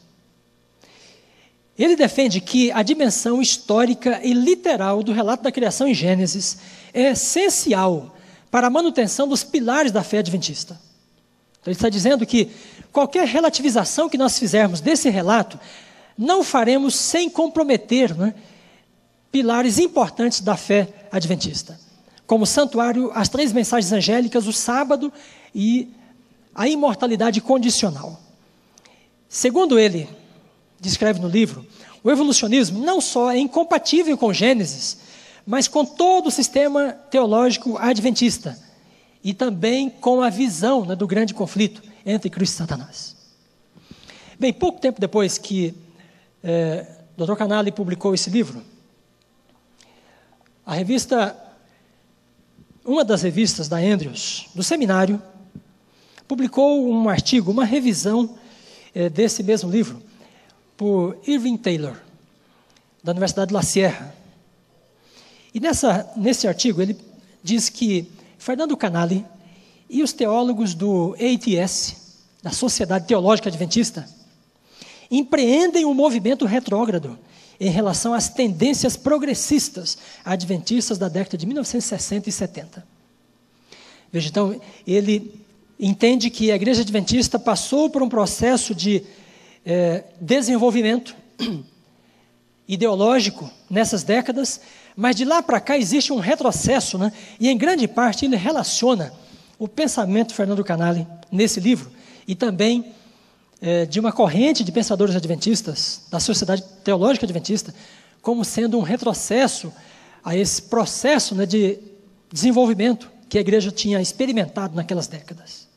Ele defende que a dimensão histórica e literal do relato da criação em Gênesis é essencial para a manutenção dos pilares da fé adventista. Então, ele está dizendo que qualquer relativização que nós fizermos desse relato, não faremos sem comprometer, né, pilares importantes da fé adventista, como o santuário, as 3 mensagens angélicas, o sábado e a imortalidade condicional. Segundo ele, descreve no livro, o evolucionismo não só é incompatível com Gênesis, mas com todo o sistema teológico adventista e também com a visão, né, do grande conflito entre Cristo e Satanás. Bem, pouco tempo depois que Dr. Canali publicou esse livro, uma das revistas da Andrews, do seminário, publicou um artigo, uma revisão desse mesmo livro, por Irving Taylor, da Universidade de La Sierra. E nesse artigo ele diz que Fernando Canali e os teólogos do ATS, da Sociedade Teológica Adventista, empreendem um movimento retrógrado em relação às tendências progressistas adventistas da década de 1960 e 70. Veja, então, ele entende que a igreja adventista passou por um processo de desenvolvimento ideológico nessas décadas, mas de lá para cá existe um retrocesso, né? E em grande parte ele relaciona o pensamento de Fernando Canali nesse livro e também de uma corrente de pensadores adventistas, da Sociedade Teológica Adventista, como sendo um retrocesso a esse processo, né, de desenvolvimento que a igreja tinha experimentado naquelas décadas.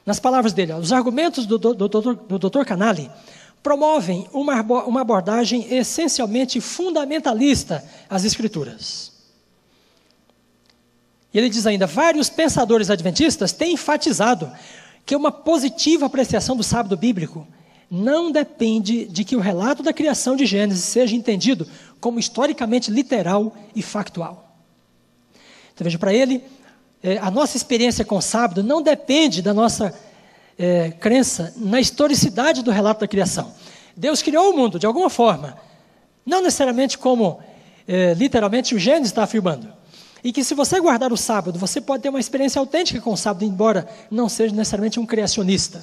Nas palavras dele, os argumentos do Dr. Canali promovem uma abordagem essencialmente fundamentalista às Escrituras. E ele diz ainda, vários pensadores adventistas têm enfatizado que uma positiva apreciação do sábado bíblico não depende de que o relato da criação de Gênesis seja entendido como historicamente literal e factual. Então veja, para ele, a nossa experiência com o sábado não depende da nossa crença na historicidade do relato da criação. Deus criou o mundo de alguma forma, não necessariamente como literalmente o Gênesis está afirmando. E que se você guardar o sábado, você pode ter uma experiência autêntica com o sábado, embora não seja necessariamente um criacionista.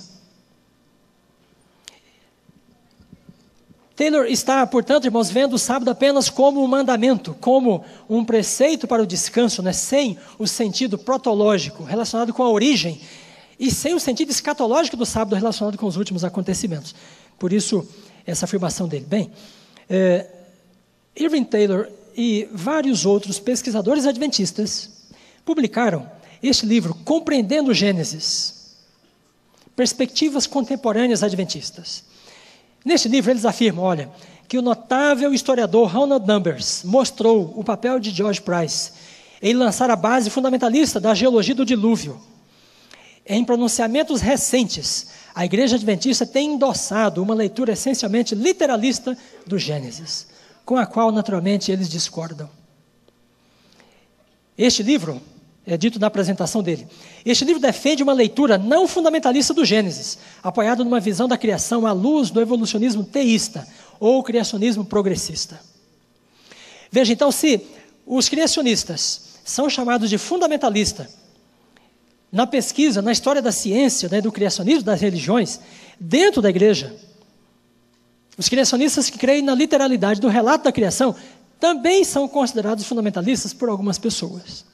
Taylor está, portanto, irmãos, vendo o sábado apenas como um mandamento, como um preceito para o descanso, né, sem o sentido protológico relacionado com a origem e sem o sentido escatológico do sábado relacionado com os últimos acontecimentos. Por isso, essa afirmação dele. Bem, Irving Taylor e vários outros pesquisadores adventistas publicaram este livro, Compreendendo Gênesis, Perspectivas Contemporâneas Adventistas. Neste livro eles afirmam, olha, que o notável historiador Ronald Numbers mostrou o papel de George Price em lançar a base fundamentalista da geologia do dilúvio. Em pronunciamentos recentes, a Igreja Adventista tem endossado uma leitura essencialmente literalista do Gênesis, com a qual, naturalmente, eles discordam. Este livro, é dito na apresentação dele, este livro defende uma leitura não fundamentalista do Gênesis, apoiado numa visão da criação à luz do evolucionismo teísta, ou criacionismo progressista. Veja, então, se os criacionistas são chamados de fundamentalista na pesquisa, na história da ciência, né, do criacionismo das religiões, dentro da igreja, os criacionistas que creem na literalidade do relato da criação também são considerados fundamentalistas por algumas pessoas.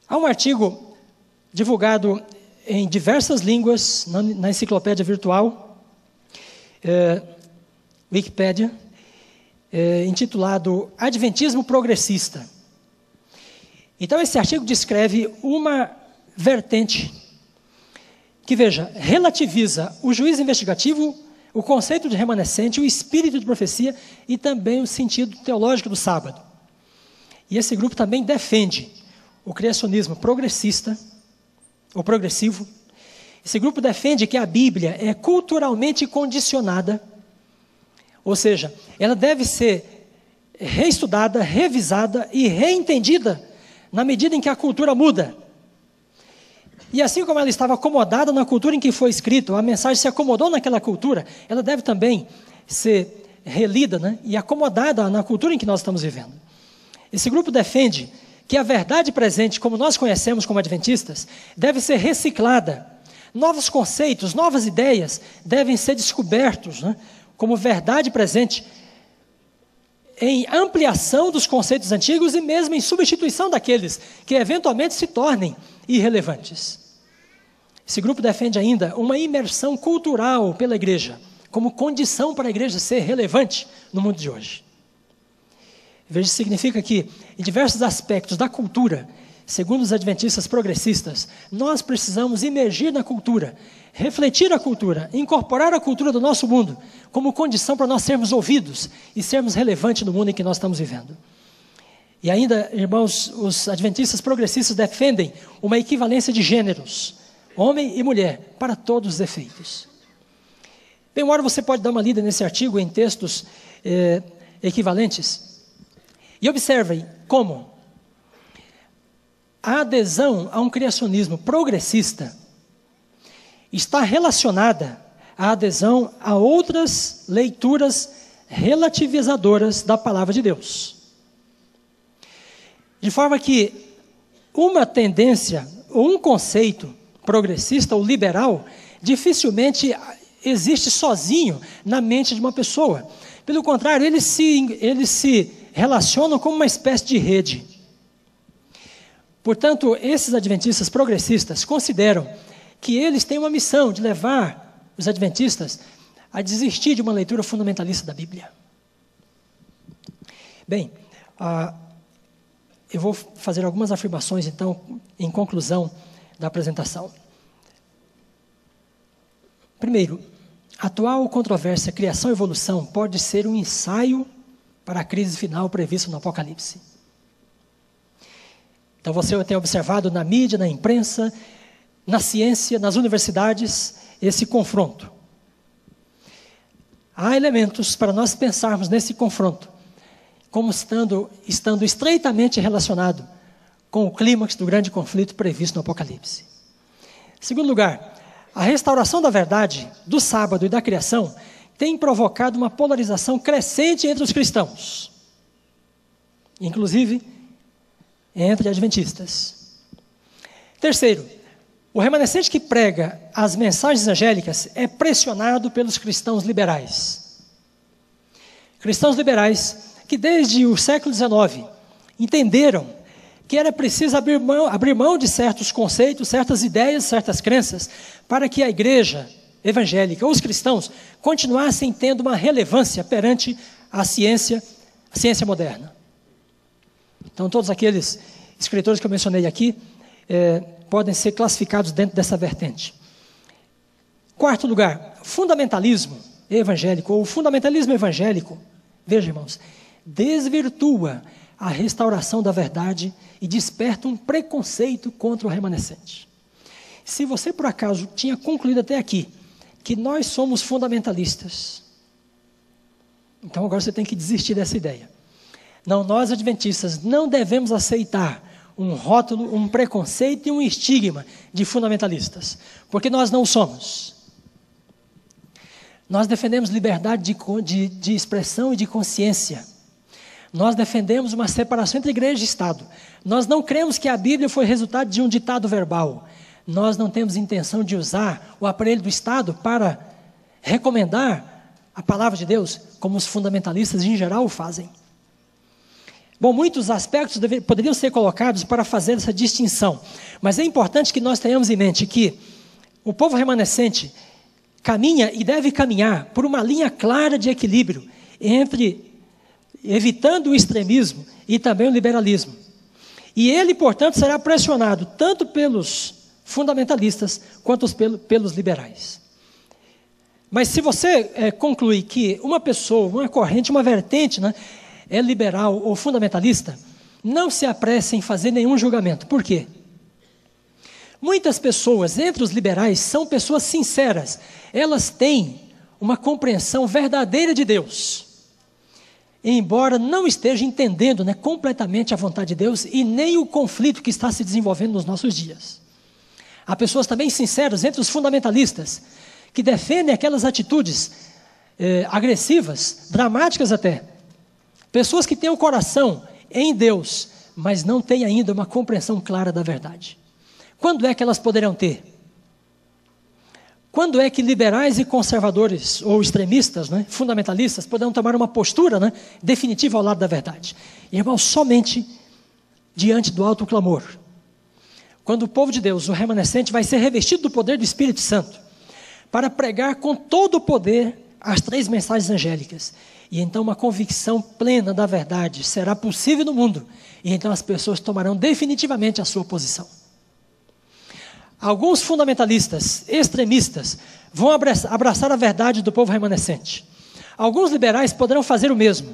Há um artigo divulgado em diversas línguas na enciclopédia virtual, Wikipédia, intitulado Adventismo Progressista. Então esse artigo descreve uma vertente que, veja, relativiza o juízo investigativo, o conceito de remanescente, o espírito de profecia e também o sentido teológico do sábado. E esse grupo também defende o criacionismo progressista, ou progressivo. Esse grupo defende que a Bíblia é culturalmente condicionada, ou seja, ela deve ser reestudada, revisada e reentendida na medida em que a cultura muda. E assim como ela estava acomodada na cultura em que foi escrito, a mensagem se acomodou naquela cultura, ela deve também ser relida, né, e acomodada na cultura em que nós estamos vivendo. Esse grupo defende que a verdade presente, como nós conhecemos como adventistas, deve ser reciclada. Novos conceitos, novas ideias devem ser descobertos, né, como verdade presente em ampliação dos conceitos antigos e mesmo em substituição daqueles que eventualmente se tornem irrelevantes. Esse grupo defende ainda uma imersão cultural pela igreja, como condição para a igreja ser relevante no mundo de hoje. Veja, significa que, em diversos aspectos da cultura, segundo os adventistas progressistas, nós precisamos imergir na cultura, refletir a cultura, incorporar a cultura do nosso mundo, como condição para nós sermos ouvidos e sermos relevantes no mundo em que nós estamos vivendo. E ainda, irmãos, os adventistas progressistas defendem uma equivalência de gêneros, homem e mulher, para todos os efeitos. Bem, uma hora você pode dar uma lida nesse artigo em textos equivalentes. E observem como a adesão a um criacionismo progressista está relacionada à adesão a outras leituras relativizadoras da palavra de Deus. De forma que uma tendência ou um conceito progressista ou liberal dificilmente existe sozinho na mente de uma pessoa. Pelo contrário, eles se relacionam como uma espécie de rede. Portanto, esses adventistas progressistas consideram que eles têm uma missão de levar os adventistas a desistir de uma leitura fundamentalista da Bíblia. Bem, eu vou fazer algumas afirmações, então, em conclusão da apresentação. Primeiro, a atual controvérsia criação e evolução pode ser um ensaio para a crise final prevista no Apocalipse. Então você tem observado na mídia, na imprensa, na ciência, nas universidades, esse confronto. Há elementos para nós pensarmos nesse confronto, como estando estreitamente relacionado com o clímax do grande conflito previsto no Apocalipse. Em segundo lugar, a restauração da verdade, do sábado e da criação, tem provocado uma polarização crescente entre os cristãos, inclusive entre adventistas. Terceiro, o remanescente que prega as mensagens angélicas é pressionado pelos cristãos liberais. Cristãos liberais que desde o século XIX entenderam que era preciso abrir mão de certos conceitos, certas ideias, certas crenças, para que a igreja evangélica, ou os cristãos, continuassem tendo uma relevância perante a ciência moderna. Então, todos aqueles escritores que eu mencionei aqui podem ser classificados dentro dessa vertente. Quarto lugar, fundamentalismo evangélico, ou fundamentalismo evangélico, veja, irmãos, desvirtua a restauração da verdade e desperta um preconceito contra o remanescente. Se você, por acaso, tinha concluído até aqui que nós somos fundamentalistas, então agora você tem que desistir dessa ideia. Não, nós adventistas não devemos aceitar um rótulo, um preconceito e um estigma de fundamentalistas, porque nós não somos. Nós defendemos liberdade de expressão e de consciência. Nós defendemos uma separação entre igreja e Estado. Nós não cremos que a Bíblia foi resultado de um ditado verbal. Nós não temos intenção de usar o aparelho do Estado para recomendar a palavra de Deus, como os fundamentalistas em geral o fazem. Bom, muitos aspectos poderiam ser colocados para fazer essa distinção, mas é importante que nós tenhamos em mente que o povo remanescente caminha e deve caminhar por uma linha clara de equilíbrio entre evitando o extremismo e também o liberalismo. E ele, portanto, será pressionado tanto pelos fundamentalistas quanto pelos liberais. Mas se você concluir que uma pessoa, uma corrente, uma vertente, né, é liberal ou fundamentalista, não se apresse em fazer nenhum julgamento. Por quê? Muitas pessoas entre os liberais são pessoas sinceras. Elas têm uma compreensão verdadeira de Deus, embora não esteja entendendo, né, completamente a vontade de Deus e nem o conflito que está se desenvolvendo nos nossos dias. Há pessoas também sinceras entre os fundamentalistas, que defendem aquelas atitudes agressivas, dramáticas até. Pessoas que têm o coração em Deus, mas não têm ainda uma compreensão clara da verdade. Quando é que elas poderão ter? Quando é que liberais e conservadores, ou extremistas, né, fundamentalistas, poderão tomar uma postura, né, definitiva ao lado da verdade? Irmãos, somente diante do alto clamor. Quando o povo de Deus, o remanescente, vai ser revestido do poder do Espírito Santo, para pregar com todo o poder as 3 mensagens angélicas. E então uma convicção plena da verdade será possível no mundo. E então as pessoas tomarão definitivamente a sua posição. Alguns fundamentalistas, extremistas, vão abraçar a verdade do povo remanescente. Alguns liberais poderão fazer o mesmo.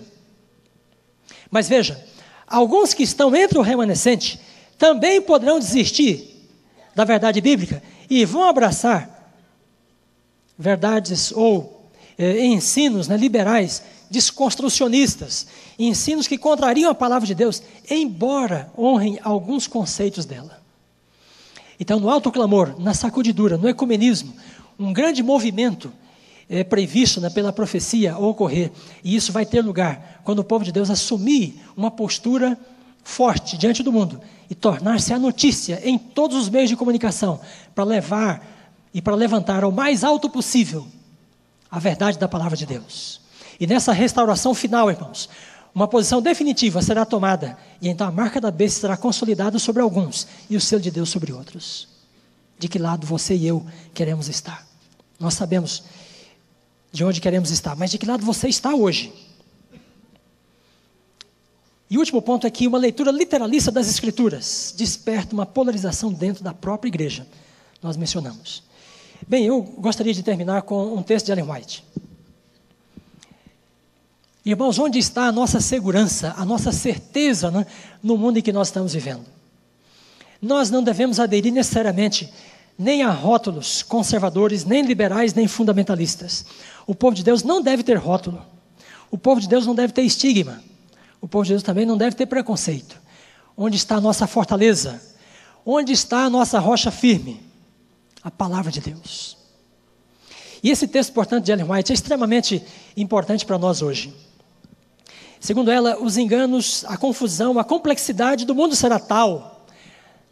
Mas veja, alguns que estão entre o remanescente também poderão desistir da verdade bíblica e vão abraçar verdades ou ensinos, né, liberais, desconstrucionistas, ensinos que contrariam a palavra de Deus, embora honrem alguns conceitos dela. Então, no alto clamor, na sacudidura, no ecumenismo, um grande movimento previsto, né, pela profecia ocorrer, e isso vai ter lugar quando o povo de Deus assumir uma postura forte diante do mundo e tornar-se a notícia em todos os meios de comunicação para levar e para levantar ao mais alto possível a verdade da palavra de Deus. E nessa restauração final, irmãos, uma posição definitiva será tomada, e então a marca da besta será consolidada sobre alguns, e o selo de Deus sobre outros. De que lado você e eu queremos estar? Nós sabemos de onde queremos estar, mas de que lado você está hoje? E o último ponto é que uma leitura literalista das Escrituras desperta uma polarização dentro da própria igreja. Nós mencionamos. Bem, eu gostaria de terminar com um texto de Ellen White. Irmãos, onde está a nossa segurança, a nossa certeza, né, no mundo em que nós estamos vivendo? Nós não devemos aderir necessariamente nem a rótulos conservadores, nem liberais, nem fundamentalistas. O povo de Deus não deve ter rótulo. O povo de Deus não deve ter estigma. O povo de Deus também não deve ter preconceito. Onde está a nossa fortaleza? Onde está a nossa rocha firme? A palavra de Deus. E esse texto, portanto, de Ellen White é extremamente importante para nós hoje. Segundo ela, os enganos, a confusão, a complexidade do mundo será tal,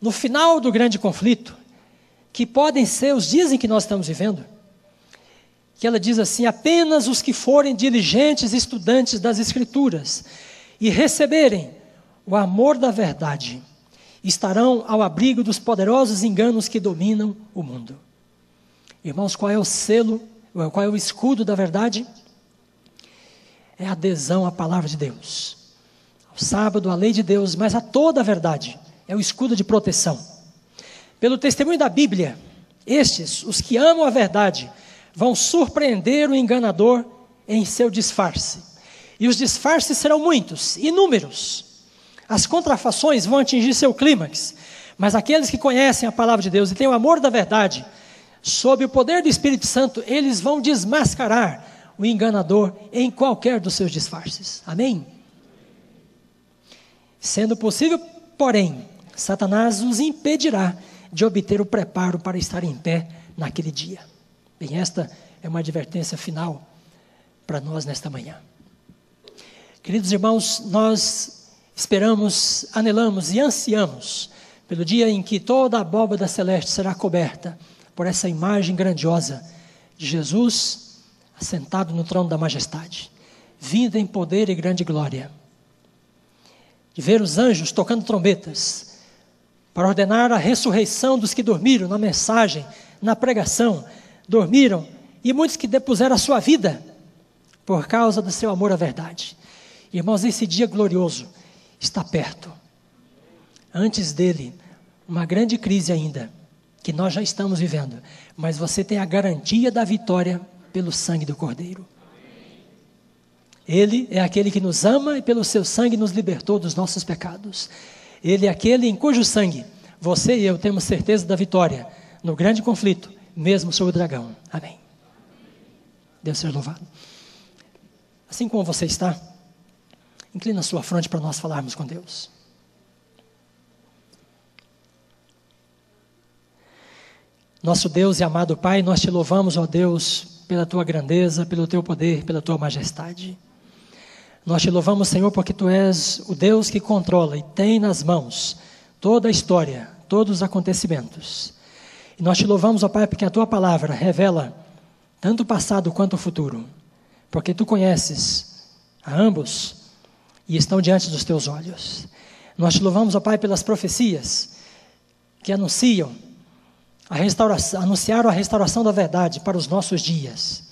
no final do grande conflito, que podem ser os dias em que nós estamos vivendo, que ela diz assim: apenas os que forem diligentes estudantes das Escrituras e receberem o amor da verdade, estarão ao abrigo dos poderosos enganos que dominam o mundo. Irmãos, qual é o selo, qual é o escudo da verdade? É a adesão à palavra de Deus, ao sábado, à lei de Deus, mas a toda a verdade. É o escudo de proteção. Pelo testemunho da Bíblia, estes, os que amam a verdade, vão surpreender o enganador em seu disfarce. E os disfarces serão muitos, inúmeros. As contrafações vão atingir seu clímax, mas aqueles que conhecem a palavra de Deus e têm o amor da verdade, sob o poder do Espírito Santo, eles vão desmascarar o enganador em qualquer dos seus disfarces. Amém? Sendo possível, porém, Satanás os impedirá de obter o preparo para estar em pé naquele dia. Bem, esta é uma advertência final para nós nesta manhã. Queridos irmãos, nós esperamos, anelamos e ansiamos pelo dia em que toda a abóbada celeste será coberta por essa imagem grandiosa de Jesus assentado no trono da majestade, vindo em poder e grande glória, de ver os anjos tocando trombetas, para ordenar a ressurreição dos que dormiram na mensagem, na pregação, dormiram, e muitos que depuseram a sua vida, por causa do seu amor à verdade. Irmãos, esse dia glorioso está perto. Antes dele, uma grande crise ainda, que nós já estamos vivendo, mas você tem a garantia da vitória pelo sangue do Cordeiro. Ele é aquele que nos ama e pelo seu sangue nos libertou dos nossos pecados. Ele é aquele em cujo sangue você e eu temos certeza da vitória no grande conflito, mesmo sobre o dragão. Amém. Deus seja louvado. Assim como você está, inclina a sua fronte para nós falarmos com Deus. Nosso Deus e amado Pai, nós te louvamos, ó Deus, pela tua grandeza, pelo teu poder, pela tua majestade. Nós te louvamos, Senhor, porque tu és o Deus que controla e tem nas mãos toda a história, todos os acontecimentos. E nós te louvamos, ó Pai, porque a Tua palavra revela tanto o passado quanto o futuro. Porque Tu conheces a ambos e estão diante dos Teus olhos. Nós te louvamos, ó Pai, pelas profecias que anunciaram a restauração da verdade para os nossos dias.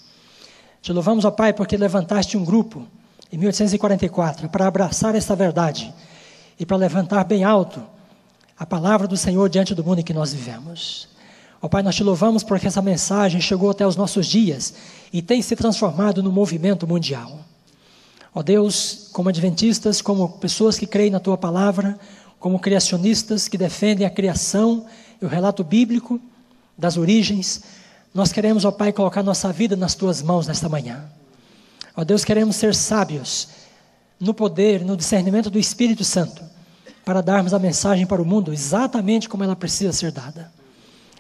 Te louvamos, ó Pai, porque levantaste um grupo em 1844 para abraçar essa verdade e para levantar bem alto a palavra do Senhor diante do mundo em que nós vivemos. Ó Pai, nós te louvamos porque essa mensagem chegou até os nossos dias e tem se transformado no movimento mundial. Ó Deus, como adventistas, como pessoas que creem na Tua palavra, como criacionistas que defendem a criação e o relato bíblico das origens, nós queremos, ó Pai, colocar nossa vida nas Tuas mãos nesta manhã. Ó Deus, queremos ser sábios no poder, no discernimento do Espírito Santo, para darmos a mensagem para o mundo exatamente como ela precisa ser dada.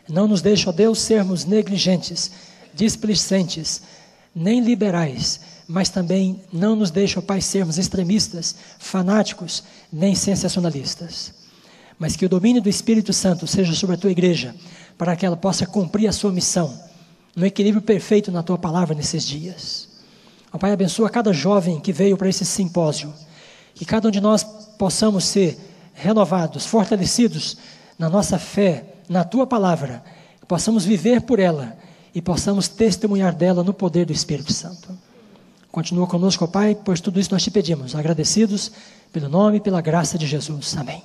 Não nos deixe, ó Deus, sermos negligentes, displicentes, nem liberais, mas também não nos deixe, ó Pai, sermos extremistas, fanáticos, nem sensacionalistas. Mas que o domínio do Espírito Santo seja sobre a Tua igreja, para que ela possa cumprir a sua missão, no equilíbrio perfeito na Tua palavra nesses dias. Ó Pai, abençoa cada jovem que veio para esse simpósio, que cada um de nós possamos ser renovados, fortalecidos na nossa fé, na Tua palavra, que possamos viver por ela e possamos testemunhar dela no poder do Espírito Santo. Continua conosco, ó Pai, pois tudo isso nós te pedimos, agradecidos pelo nome e pela graça de Jesus. Amém.